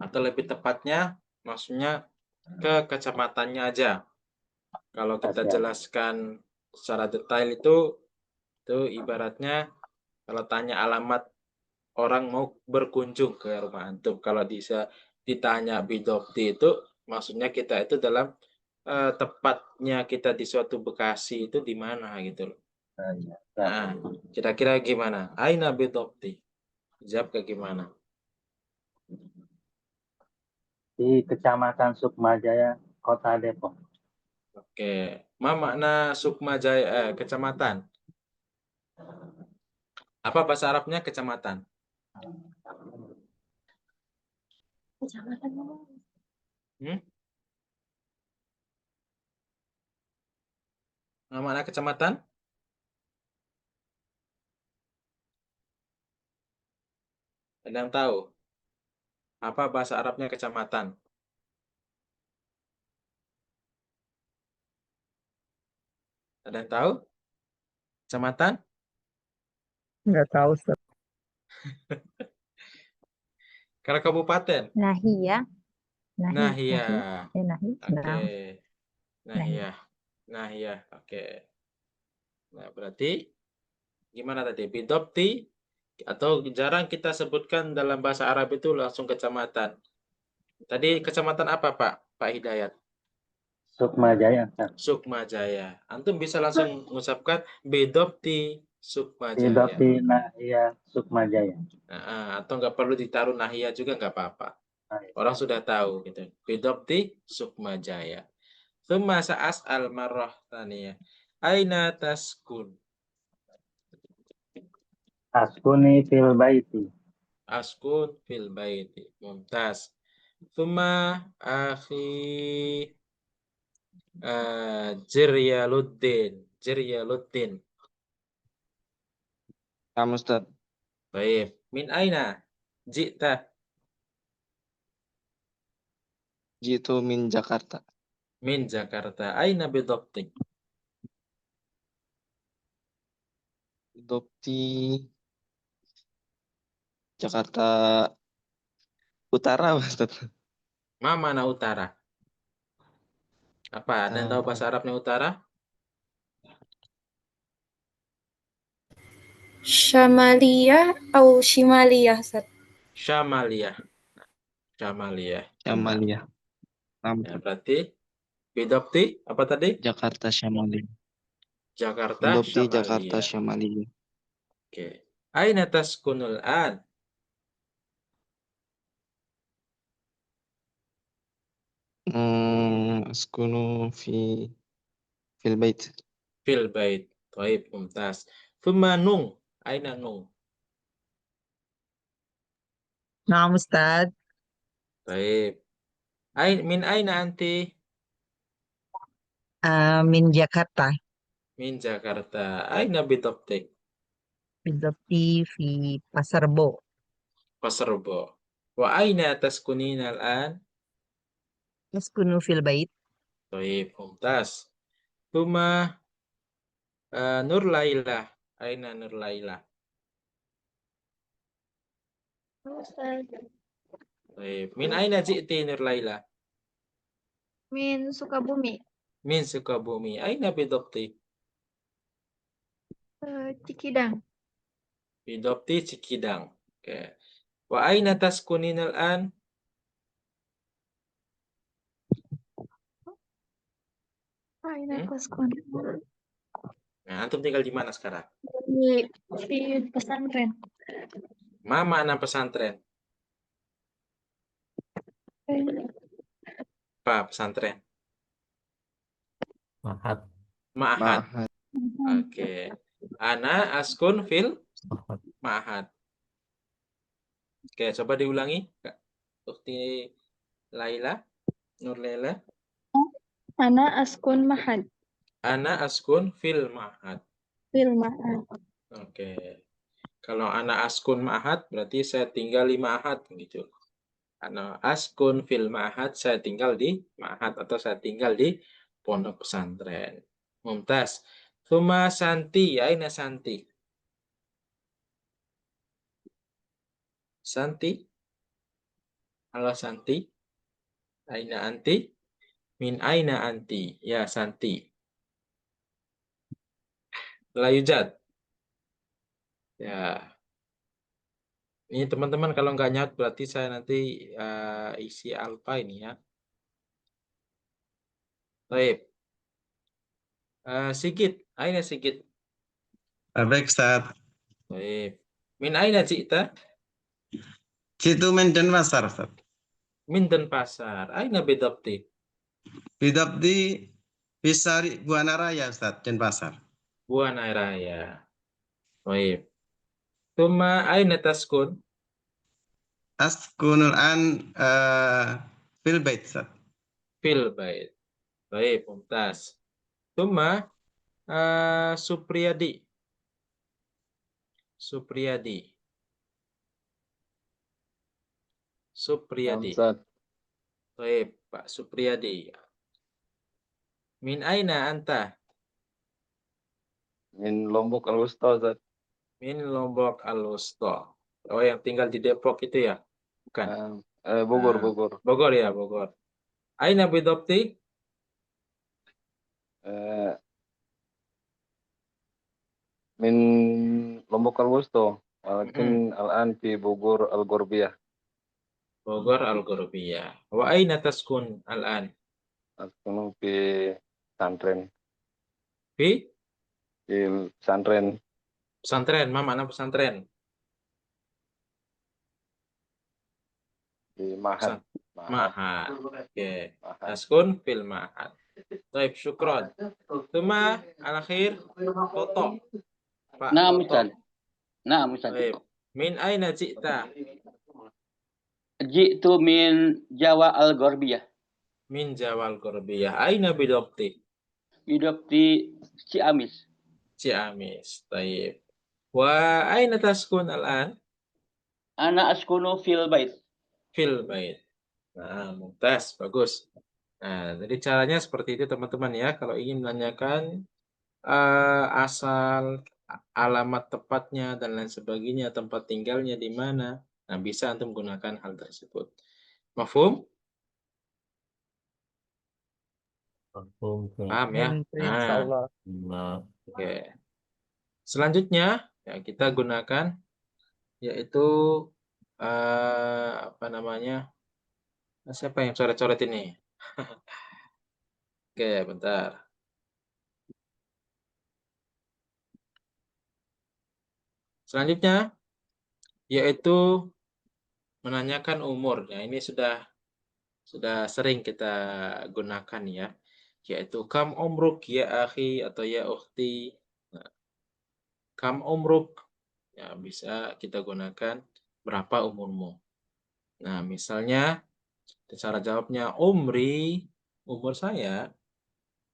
Atau lebih tepatnya, maksudnya ke kecamatannya aja. Kalau kita Siap. jelaskan secara detail itu ibaratnya kalau tanya alamat orang mau berkunjung ke rumah antum. Kalau bisa ditanya bidokti itu, maksudnya kita itu dalam tepatnya kita di suatu Bekasi itu di mana gitu loh. Ya. Nah, kira-kira gimana? Aina bidokti? Jawab ke gimana? Di Kecamatan Sukmajaya, Kota Depok. Oke. Ma makna Sukma Jaya, kecamatan? Apa bahasa Arabnya kecamatan? Hmm? Ma makna kecamatan? Ada yang tahu? Apa bahasa Arabnya kecamatan? Ada yang tahu? Kecamatan? Nggak tahu, Ustaz. Kalau kabupaten? Nahiyah. Nahi. Nahiyah. Nahi. Oke. Nah, Nahiyah. Nahiyah. Oke. Nah, berarti gimana tadi? Bidopti atau jarang kita sebutkan dalam bahasa Arab itu langsung kecamatan. Tadi kecamatan apa, Pak? Pak Hidayat? Sukmajaya, Ustaz. Sukmajaya. Antum bisa langsung mengucapkan Bidopti Sukmajaya. Bidopti Nahiyah Sukmajaya. Atau nggak perlu ditaruh nahiyah juga nggak apa-apa. Orang sudah tahu gitu. Bidopti Sukmajaya. Tsumma sa'as'al marrah tsaniyah. Aina taskun? Askuni fil baiti. Askun fil baiti. Mumtaz. Tsumma akhi Jiryaluddin. Jiryaluddin. Kamu Ustaz, Baik. Min aina? Jita. jitu min Jakarta. Min Jakarta. Aina bidopti? Dopti Jakarta Utara, Ustaz. Mana utara? Apa? Ada yang tahu bahasa Arabnya utara? Syamaliyah atau Shimaliyah, Ustaz? Syamaliyah. Syamaliyah. Syamalia. Ya, berarti bidopti apa tadi? Jakarta Syamalia. Jakarta Dopti Jakarta Syamalia. Syamalia. Oke. Aina taskunul an? Askunu fil bait. Fil bait. Taib, mumtaz. Thumma nung. Aina nung. نعم أستاذ. Taib. Min aina anti? من جاكرتا. Min Jakarta. Aina bidabtik? بالضبط في Pasar Bo. Pasar Rebo. Wa aina taskunina al-an? أسكن في البيت. Taib, mumtaz. Thumma Nur Laila. Aina Nur Laila? Ustaz. Taib. Min aina ji'ti Nur Laila? Min Sukabumi. Min Sukabumi. Aina bidabtik? Cikidang. Bidabti Cikidang. Oke. Wa aina taskunina al-an? Aina taskun. Nah, antum tinggal di mana sekarang? Di pesantren. Ma makna pesantren? Apa pesantren? Mahat. Ma'had. Ma'had. Oke. Ana askun fil Mahat. ma'had. Oke, coba diulangi. Kak Ukti Laila, Nur Laila. Ana askun mahad. Ana askun fil ma'had. Fil mahad. Oke. Kalau ana askun ma'had berarti saya tinggal di ma'had gitu. Ana askun fil ma'had, saya tinggal di ma'had atau saya tinggal di pondok pesantren. Mumtaz. Thumma Santi, aina Santi? Santi? Halo Santi? Aina anti? Min aina anti? Ya Santi. La yujad. Ya. Ini teman-teman kalau nggak nyaut berarti saya nanti isi alfa ini ya. Baik. Sigit, aina Sigit? Baik, Ustaz. Baik. Min aina ji'ta? Situ min Denpasar, Ustaz. Min Denpasar. Aina bidabti? Bidabdi Bisari Buana Raya, Ustaz, Denpasar. Buana Raya. Baik. Tuma aina taskun? Askunul an fil bait, Ustaz. Fil bait. Baik, mumtaz. Tuma Supriyadi. Supriyadi. Supriyadi. Ustaz. Baik, Pak Supriyadi. Min aina anta? Min Lombok Al-Wusta, Ustaz. Min Lombok Al-Wusta. Oh, yang tinggal di Depok itu ya? Bukan. Bogor, Nah, Bogor. Bogor ya, Bogor. Aina bidabti? Min Lombok Al-Wusta. Walakin al-an fi Bogor Al-Gorbiyah. Bogor Al-Ghurabiyah. Wa aina taskun al-an? Askunu fi pesantren. Fi Di pesantren. pesantren. Mana pesantren? Di Mahad. Ma'had. Oke. Mahad. Taskun fil ma'had. Baik, syukron. Tuma al-akhir Toto. Pak Naam, Toto. Ustaz. Naam, Ustaz. Baik. Min aina ji'ta? Ji'tu min Jawa Al-Gharbiyah. Min Jawa Al-Ghurabiyah. Aina bidabti? Hidup di Ciamis. Ciamis. Baik. Wa aina taskun al-an? Ana askunu fil bait. Fil bait. Nah, mumtaz, bagus. Nah, jadi caranya seperti itu teman-teman ya. Kalau ingin menanyakan asal, alamat tepatnya dan lain sebagainya, tempat tinggalnya di mana, nah bisa antum gunakan hal tersebut. Mafhum? Paham ya? Insyaallah. Nah, Oke. Selanjutnya ya kita gunakan yaitu apa namanya? Siapa yang coret-coret ini? Oke, bentar. Selanjutnya yaitu menanyakan umur. Nah, ini sudah sering kita gunakan ya. Yaitu kam umruk ya akhi atau ya ukhti. Nah, kam umruk. Ya, bisa kita gunakan berapa umurmu. Nah, misalnya cara jawabnya umri, umur saya.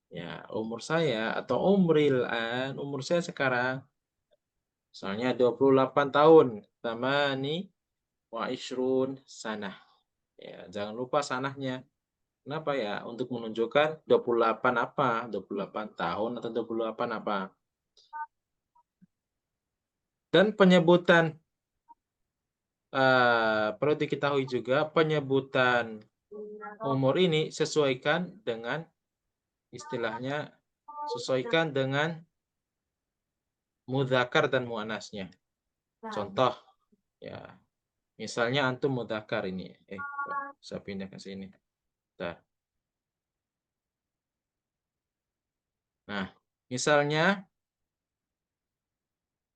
Ya, umur saya atau umril an, umur saya sekarang. Misalnya 28 tahun. Tamani wa ishrun sanah. Ya, jangan lupa sanahnya. Kenapa ya? Untuk menunjukkan 28 apa? 28 tahun atau 28 apa? Dan penyebutan perlu diketahui juga penyebutan umur ini sesuaikan dengan istilahnya sesuaikan dengan mudzakkar dan muannasnya. Contoh ya. Misalnya antum mudzakkar ini. Saya pindah ke sini. Bentar. Nah, misalnya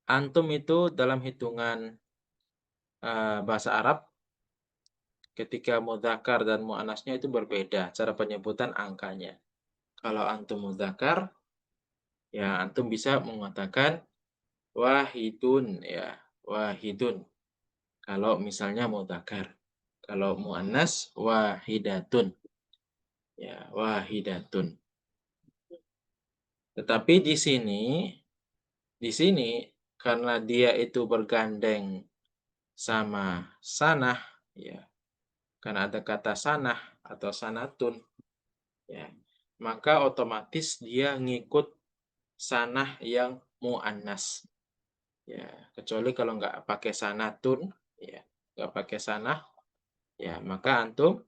antum itu dalam hitungan bahasa Arab ketika mudzakkar dan muannasnya itu berbeda cara penyebutan angkanya. Kalau antum mudzakkar ya antum bisa mengatakan wahidun ya, wahidun. Kalau misalnya mudzakkar. Kalau muannas wahidatun. Ya, wahidatun. Tetapi di sini karena dia itu bergandeng sama sanah ya. Karena ada kata sanah atau sanatun ya. Maka otomatis dia ngikut sanah yang muannas. Ya, kecuali kalau nggak pakai sanatun ya, nggak pakai sanah ya, maka antum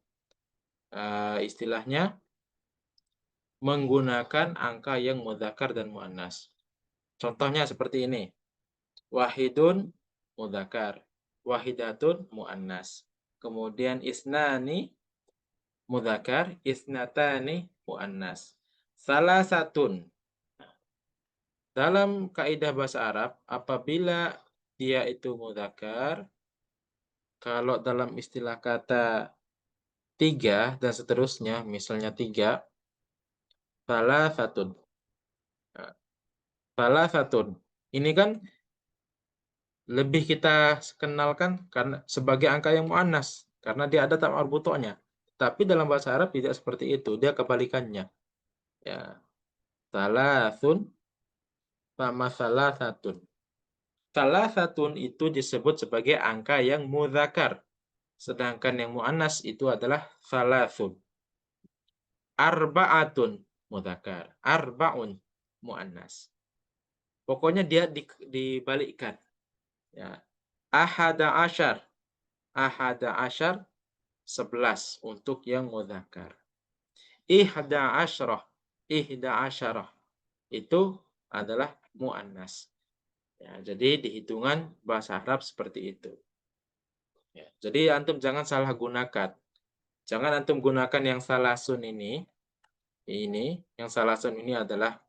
istilahnya menggunakan angka yang mudzakkar dan muannas. Contohnya seperti ini. Wahidun mudzakkar, wahidatun muannas. Kemudian isnani mudzakkar, isnatani muannas. Salasatun. Dalam kaidah bahasa Arab, apabila dia itu mudzakkar, kalau dalam istilah kata 3 dan seterusnya, misalnya 3, salasatun. Salasatun. Ini kan lebih kita kenalkan karena sebagai angka yang muannas karena dia ada tak marbutohnya. Tapi dalam bahasa Arab tidak seperti itu, dia kebalikannya. Ya. Salasun sama salasatun. Salasatun itu disebut sebagai angka yang mudzakkar. Sedangkan yang muannas itu adalah salasun. Arba'atun mudzakkar, arba'un muannas. Pokoknya dia dibalikkan. Ya. Ahada asyar. Ahada asyar 11 untuk yang mudzakkar. Ihda asyarah. Ihda asyarah itu adalah muannas. Ya, jadi di hitungan bahasa Arab seperti itu. Ya, jadi antum jangan salah gunakan. Jangan antum gunakan yang salasun ini. Yang salasun ini adalah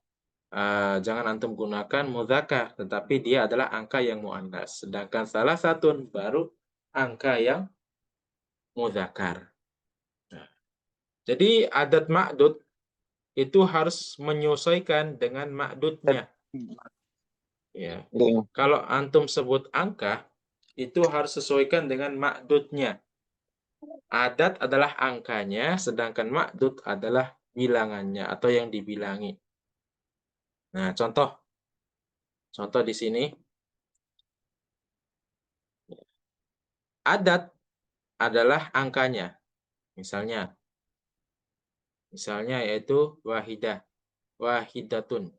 jangan antum gunakan mudzakkar, tetapi dia adalah angka yang muannas. Sedangkan salasatun baru angka yang mudzakkar. Nah, jadi adat ma'dud itu harus menyesuaikan dengan ma'dudnya. Ya. Kalau antum sebut angka, itu harus sesuaikan dengan ma'dudnya. Adat adalah angkanya, sedangkan ma'dud adalah bilangannya atau yang dibilangi. Nah, contoh di sini. Adat adalah angkanya. Misalnya yaitu wahidah, wahidatun,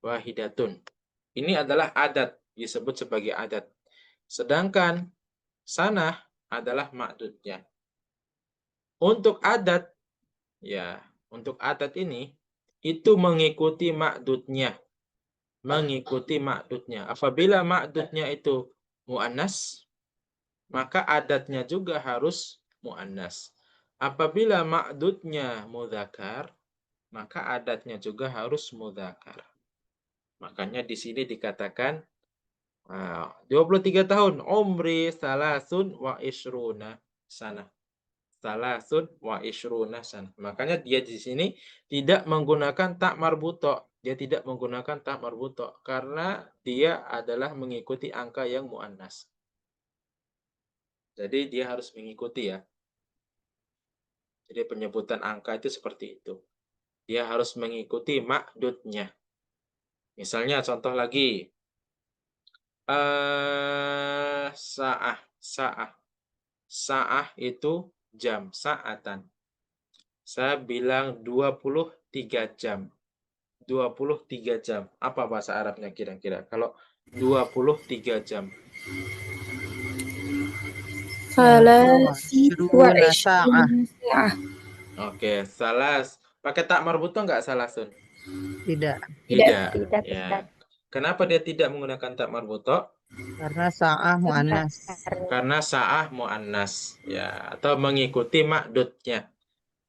wahidatun. Ini adalah adat, disebut sebagai adat. Sedangkan sanah adalah ma'dudnya. Untuk adat, ya, untuk adat ini, itu mengikuti ma'dudnya. Mengikuti ma'dudnya. Apabila ma'dudnya itu mu'annas, maka adatnya juga harus mu'annas. Apabila ma'dudnya mudzakkar, maka adatnya juga harus mudzakkar. Makanya di sini dikatakan 23 tahun, umri salasun wa ishruna sana. Salasun wa ishruna sana. Makanya dia di sini tidak menggunakan tak marbuto. dia tidak menggunakan ta marbutoh karena dia adalah mengikuti angka yang muannas. Jadi dia harus mengikuti ya. Jadi penyebutan angka itu seperti itu. Dia harus mengikuti ma'dudnya. Misalnya contoh lagi. Sa'ah. Sa'ah itu jam, sa'atan. Saya bilang 23 jam. 23 jam. Apa bahasa Arabnya kira-kira? Kalau 23 jam. Ashruna sa'ah. Oke, salas. Pakai tak marbutoh nggak salasun? Tidak, Tidak. Tidak, Ya. Ustaz. Kenapa dia tidak menggunakan tak marbutoh? karena sa'ah mu'annas. Karena sa'ah mu'annas. Ya, atau mengikuti ma'dudnya.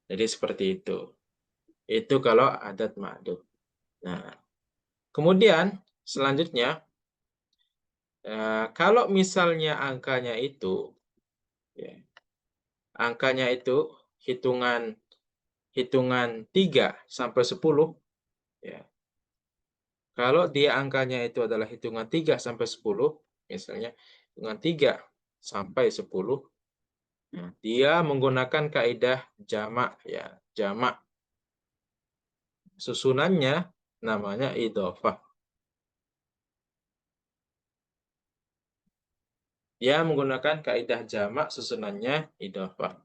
Jadi seperti itu. Itu kalau adat ma'dud. Nah, kemudian selanjutnya, kalau misalnya angkanya itu, ya, angkanya itu hitungan 3 sampai 10, ya. Kalau dia angkanya itu adalah hitungan 3 sampai 10, misalnya hitungan 3 sampai 10, nah, dia menggunakan kaidah jamak ya, jamak. Susunannya namanya idhofah. Dia menggunakan kaidah jamak, susunannya idhofah.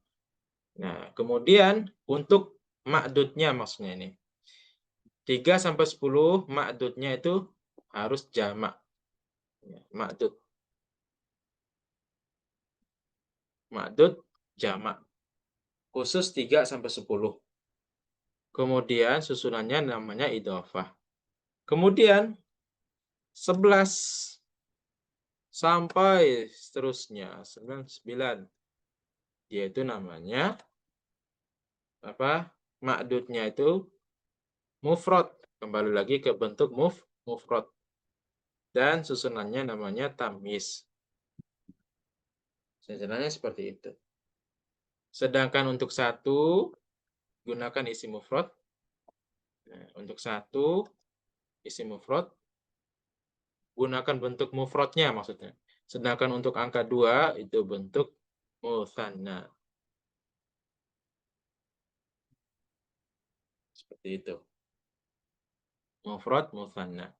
Nah, kemudian untuk ma'dudnya maksudnya ini. 3 sampai 10 ma'dudnya itu harus jamak. Ya, ma'dud. Ma'dud jamak. Khusus 3 sampai 10. Kemudian susunannya namanya idhofah. Kemudian 11 sampai seterusnya 9. Dia itu namanya apa? Ma'dudnya itu mufrad. Kembali lagi ke bentuk mufrad. Dan susunannya namanya tamyiz. Susunannya seperti itu. Sedangkan untuk 1 gunakan isim mufrad. Nah, untuk 1 isim mufrad gunakan bentuk mufradnya maksudnya. Sedangkan untuk angka 2 itu bentuk mutsanna. Seperti itu. Mufrad mutsanna.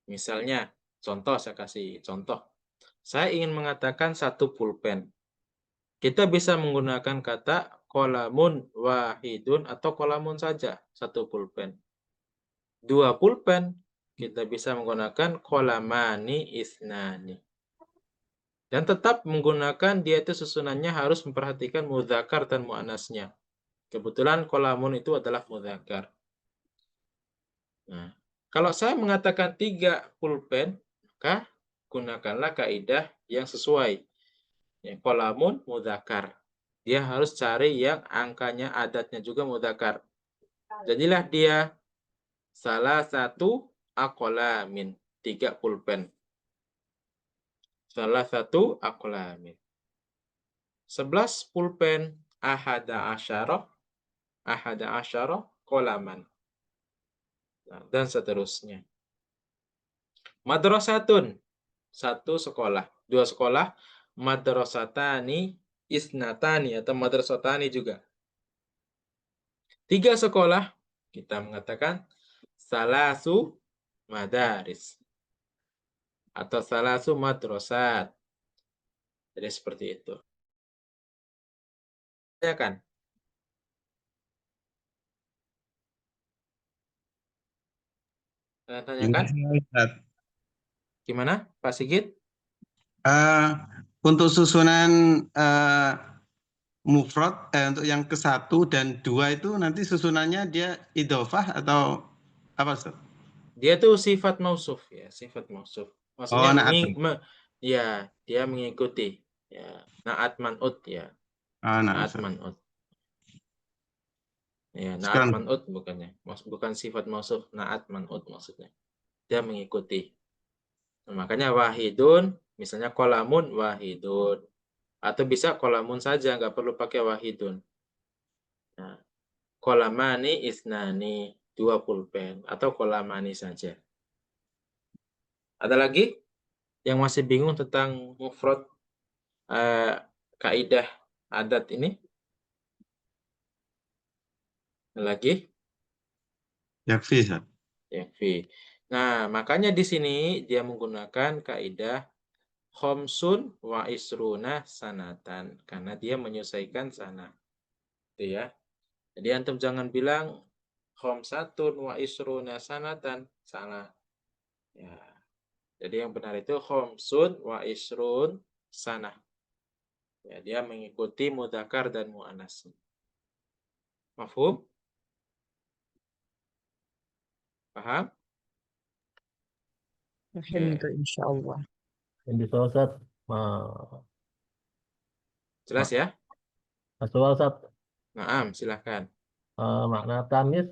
Misalnya, contoh saya kasih contoh. Saya ingin mengatakan 1 pulpen. Kita bisa menggunakan kata qalamun wahidun atau qalamun saja, 1 pulpen. 2 pulpen, kita bisa menggunakan qalamani isnani. Dan tetap menggunakan dia itu susunannya harus memperhatikan mudzakkar dan muannasnya. Kebetulan qalamun itu adalah mudzakkar. Nah, kalau saya mengatakan 3 pulpen, maka gunakanlah kaidah yang sesuai. Ya, qalamun mudzakkar. Dia harus cari yang angkanya adatnya juga mudzakkar. Jadilah dia salah satu aqlamin, 3 pulpen. Salah satu aqlamin. 11 pulpen ahada asyarah qalaman. Nah, dan seterusnya. Madrasatun, 1 sekolah. 2 sekolah. Madrasatani isnatani atau madrasatani juga. 3 sekolah, kita mengatakan salasu madaris atau salasu madrasat. Jadi seperti itu. Ya kan? Tanyakan? Gimana, Pak Sigit? Untuk susunan mufrad untuk yang ke-1 dan 2 itu nanti susunannya dia idhofah atau apa, Ustaz? Dia tuh sifat mausuf ya, sifat mausuf. Maksudnya na'at. ya, dia mengikuti ya, na'at man'ut ya. Na'at man'ut. Ya, na'at man'ut bukannya. Bukan sifat mausuf, na'at man'ut maksudnya. Dia mengikuti. Nah, makanya wahidun, misalnya qalamun wahidun. Atau bisa qalamun saja, nggak perlu pakai wahidun. Nah, qalamani isnani. 2 pulpen atau kolamani saja. Ada lagi yang masih bingung tentang mufrad kaidah adat ini? Ada lagi? Yakfi, Ustaz. Yakfi. Nah, makanya di sini dia menggunakan kaidah khomsun wa isruna sanatan karena dia menyesuaikan sana. Itu ya. Jadi antum jangan bilang khomsatun wa isruna sanatan, salah. Ya. Jadi yang benar itu khomsun wa isrun sanah. Ya, dia mengikuti mudzakkar dan muannas. Mafhum? Paham? Fahimtu insyaallah. Yang bisa Ustaz, Jelas ya? Mas Ustaz, Naam, silahkan. makna tamis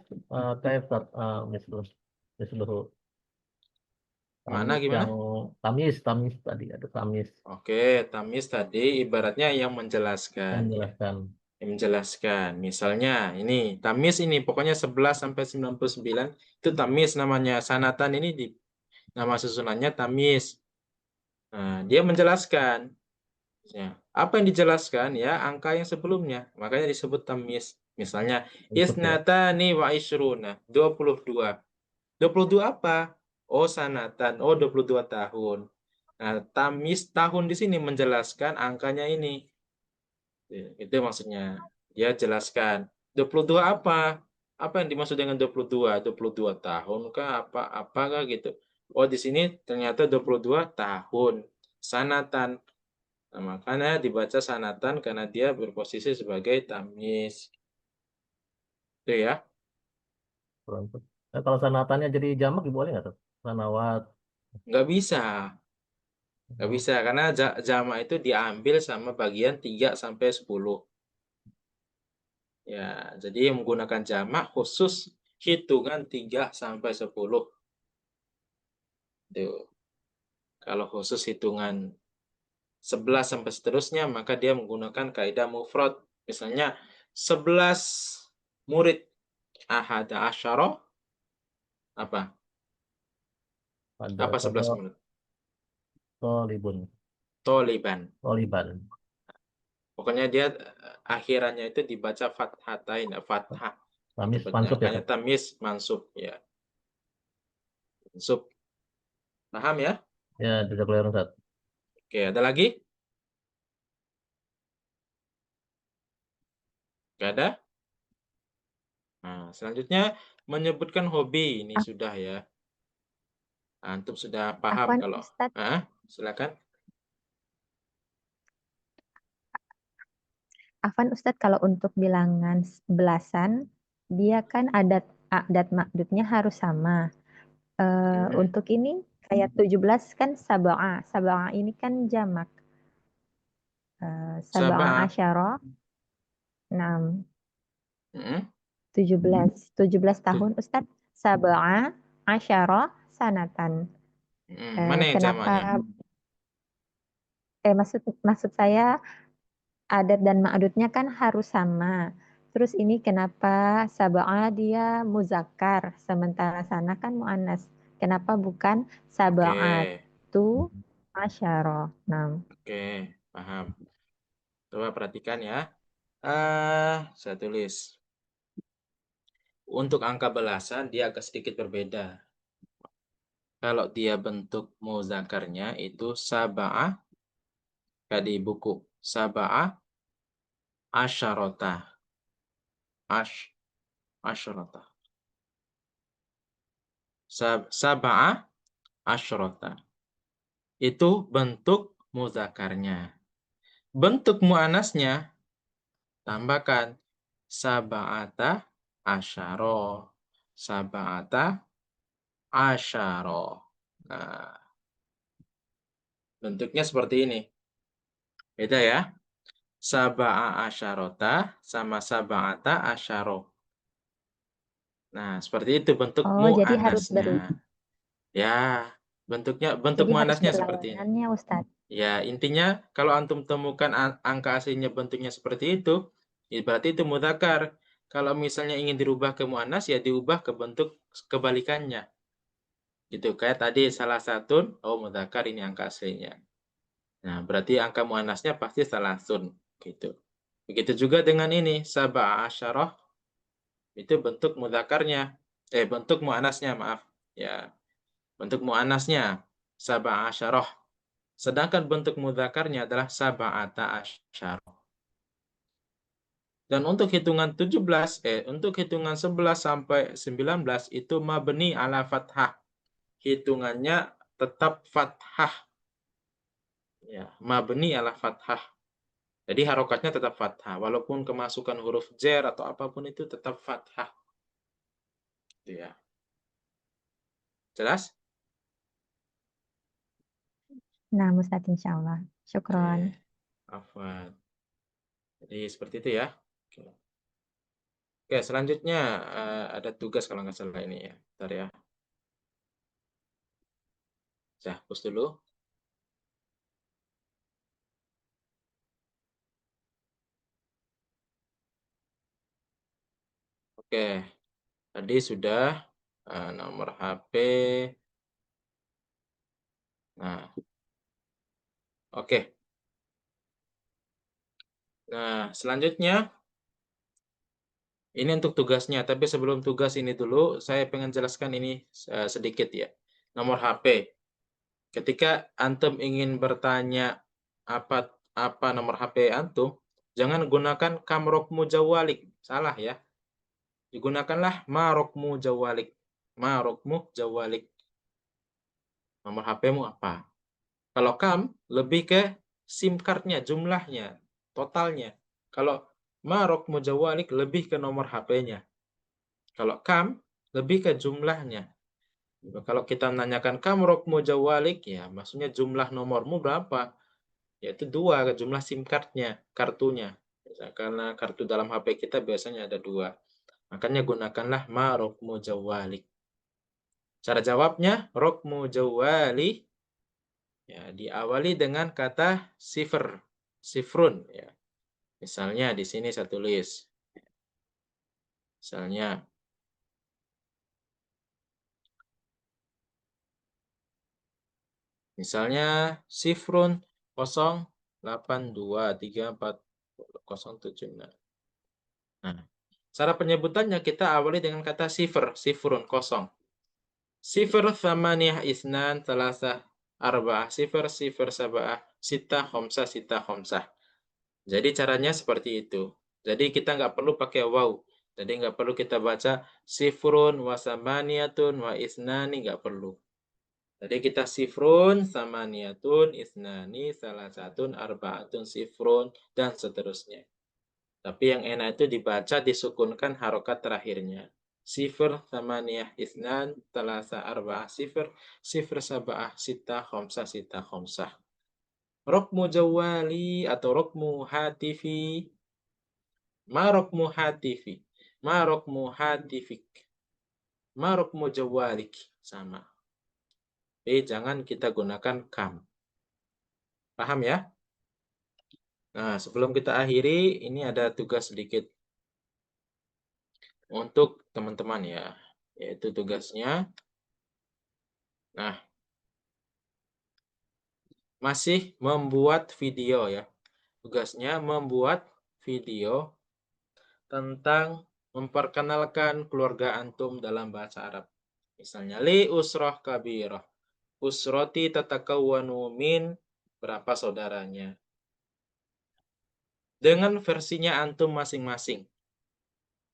kayak Ustaz, misluhu. Mana Tamis gimana? yang tamis tadi ada tamis Oke, tamis tadi ibaratnya yang menjelaskan. Ya. menjelaskan. Yang menjelaskan. Misalnya ini, tamis ini pokoknya 11 sampai 99 itu tamis namanya. Sanatan ini di nama susunannya tamis. Nah, dia menjelaskan. Ya. Apa yang dijelaskan? Ya, angka yang sebelumnya. Makanya disebut tamis. Misalnya, isnatani wa isruna, 22. 22 apa? Oh, sanatan. Oh, 22 tahun. Nah, tamis tahun di sini menjelaskan angkanya ini. Itu maksudnya. Dia jelaskan. 22 apa? Apa yang dimaksud dengan 22? 22 tahun kah? Apakah gitu? Oh, di sini ternyata 22 tahun. Sanatan. Nah, makanya dibaca sanatan karena dia berposisi sebagai tamis. Itu ya. Nah, kalau sanatannya jadi jamak boleh nggak tuh? Sanawat. Nggak bisa. Nggak bisa, karena jamak itu diambil sama bagian 3 sampai 10. Ya, jadi menggunakan jamak khusus hitungan 3 sampai 10. Tuh. Kalau khusus hitungan 11 sampai seterusnya, maka dia menggunakan kaidah mufrad. Misalnya 11 murid ahada asyara apa? Apa 11 murid? Toliban. Pokoknya dia akhirannya itu dibaca fathatain, fathah. Tamis mansub ya. Makanya tamis mansub ya. Mansub. Paham ya? Ya, tidak boleh Ustaz. Oke, ada lagi? Gak ada? Nah, selanjutnya menyebutkan hobi. Ini sudah ya. Antum sudah paham Afwan, kalau. Ustadz. Silakan. Afwan Ustadz, kalau untuk bilangan belasan, dia kan adat makdudnya harus sama. Untuk ini kayak 17 kan sab'a. Sab'a ini kan jamak. Sab'a asyara. 6. 17 tahun Ustadz. Sab'a asyara sanatan. Mana yang Kenapa? jamaknya? Maksud saya adat dan ma'dudnya kan harus sama. Terus ini kenapa sab'a dia muzakkar sementara sana kan muannas. Kenapa bukan sab'atu asyara? Nah. Oke, paham. Coba perhatikan ya. Saya tulis. Untuk angka belasan dia agak sedikit berbeda. Kalau dia bentuk mudzakarnya itu sab'ah, kayak di buku sab'ah asyarota. Asyarota. Sab'ah asyarota. Itu bentuk mudzakarnya. Bentuk muannasnya tambahkan sab'ata asyara. Sab'ata asyara. Nah, bentuknya seperti ini. Beda ya. Sab'a asyarota sama sab'ata asyara. Nah, seperti itu bentuk jadi harus muannasnya. Ya, bentuk muannasnya seperti ini. Ustaz. Ya, intinya kalau antum temukan angka aslinya bentuknya seperti itu, berarti itu mudzakkar. Kalau misalnya ingin dirubah ke muannas, ya diubah ke bentuk kebalikannya. Gitu, kayak tadi salah satu, oh mudzakkar ini angka aslinya. Nah, berarti angka muannasnya pasti salasun, gitu. Begitu juga dengan ini, sab'a asyarah, itu bentuk mudzakarnya, bentuk muannasnya, maaf. Ya, bentuk muannasnya, sab'a asyarah. Sedangkan bentuk mudzakarnya adalah sab'ata asyarah. Dan untuk hitungan 11 sampai 19 itu mabni ala fathah. Hitungannya tetap fathah. Ya, mabni ala fathah. Jadi harokatnya tetap fathah. Walaupun kemasukan huruf jar atau apapun itu tetap fathah. Gitu ya. Jelas? Nah, Ustaz, insya Allah. Syukron. Afwan. Jadi seperti itu ya. Oke, selanjutnya ada tugas kalau nggak salah ini ya. Bentar ya. Saya hapus dulu. Oke, tadi sudah nomor HP. Nah, oke. Nah, selanjutnya ini untuk tugasnya. Tapi sebelum tugas ini dulu, saya pengen jelaskan ini sedikit ya. Nomor HP. Ketika antum ingin bertanya apa nomor HP antum, jangan gunakan kamrokmu jawalik. Salah ya. Digunakanlah marokmu jawalik. Marokmu jawalik. Nomor HP-mu apa? Kalau kam, lebih ke SIM card-nya, jumlahnya, totalnya. Kalau marokmu jawalik, lebih ke nomor HP-nya. Kalau kam, lebih ke jumlahnya. Kalau kita menanyakan kamrokmu jawalik, ya maksudnya jumlah nomormu berapa? Yaitu 2, jumlah SIM card-nya, kartunya. Karena kartu dalam HP kita biasanya ada 2. Makanya gunakanlah ma rokmu jawalik. Cara jawabnya, rokmu jawali, ya, diawali dengan kata sifr, sifrun. Ya. Misalnya di sini saya tulis. Misalnya sifrun 0823407. Nah, cara penyebutannya kita awali dengan kata sifr, sifrun, kosong. Sifr thamaniyah isnan salasah arba'ah sifr sifr sab'ah sita khomsah sita khomsah. Jadi caranya seperti itu. Jadi kita nggak perlu pakai waw. Jadi nggak perlu kita baca sifrun wa samaniyatun wa isnani, nggak perlu. Jadi kita sifrun, samaniyatun, isnani, salasatun, arba'atun, sifrun, dan seterusnya. Tapi yang enak itu dibaca disukunkan harokat terakhirnya. Sifr, samaniyah, isnan, talasa, arba'ah, sifr, sifr, saba'ah, sita, khomsah, sita, khomsah. Rokmu jawali atau rokmu hatifi. Ma rokmu hatifi. Ma rokmu hatifik. Ma rokmu jawalik. Sama. Tapi jangan kita gunakan kam. Paham ya? Nah, sebelum kita akhiri, ini ada tugas sedikit untuk teman-teman ya. Yaitu tugasnya. Nah, masih membuat video ya. Tugasnya membuat video tentang memperkenalkan keluarga antum dalam bahasa Arab. Misalnya, li usroh kabirah. Usroti tatakawwanu min, berapa saudaranya. Dengan versinya antum masing-masing.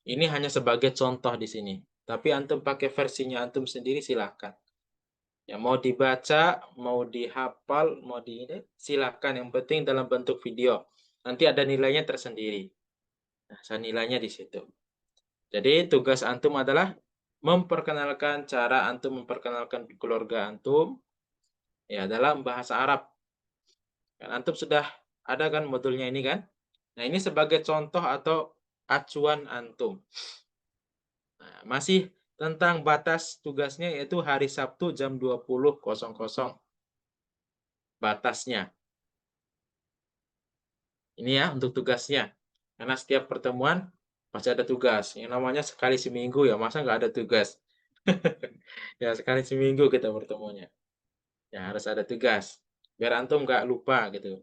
Ini hanya sebagai contoh di sini. Tapi antum pakai versinya antum sendiri silakan. Ya, mau dibaca, mau dihafal, silakan. Yang penting dalam bentuk video. Nanti ada nilainya tersendiri. Nah, nilainya di situ. Jadi tugas antum adalah memperkenalkan cara antum memperkenalkan keluarga antum ya dalam bahasa Arab. Kan antum sudah ada kan modulnya ini kan? Nah, ini sebagai contoh atau acuan antum. Nah, masih tentang batas tugasnya yaitu hari Sabtu jam 20.00 batasnya. Ini ya untuk tugasnya. Karena setiap pertemuan pasti ada tugas. Yang namanya sekali seminggu ya, masa nggak ada tugas? Ya, sekali seminggu kita bertemunya. Ya, harus ada tugas. Biar antum nggak lupa gitu.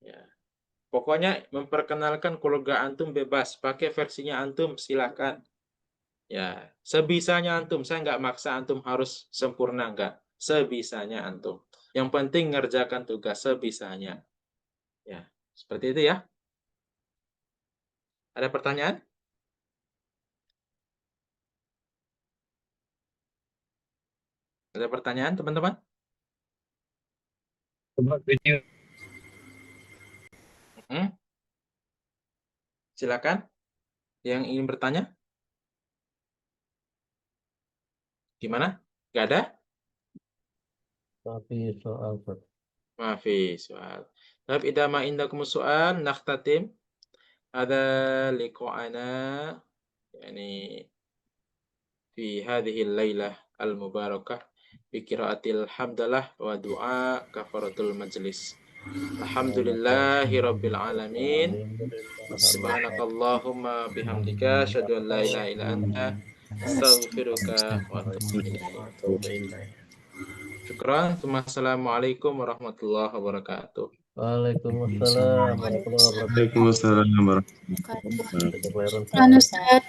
Ya. Pokoknya memperkenalkan keluarga antum bebas. Pakai versinya antum, silakan. Ya, sebisanya antum. Saya nggak maksa antum harus sempurna, nggak. Sebisanya antum. Yang penting ngerjakan tugas sebisanya. Ya, seperti itu ya. Ada pertanyaan? Ada pertanyaan, teman-teman? Silakan. Yang ingin bertanya? Gimana? Nggak ada? Tapi soal Ustaz. ما في سؤال. طيب إذا ما عندكم سؤال نختتم هذا لقاءنا يعني في هذه الليلة المباركة بقراءة الحمد لله ودعاء كفارة المجلس. الحمد لله رب العالمين. سبحانك اللهم بحمدك أشهد أن لا إله إلا أنت أستغفرك وأتوب إليك. Syukran. Assalamualaikum warahmatullahi wabarakatuh. Waalaikumsalam warahmatullahi wabarakatuh. Waalaikumsalam warahmatullahi wabarakatuh. Jazakallahu khairan. Kan Ustaz.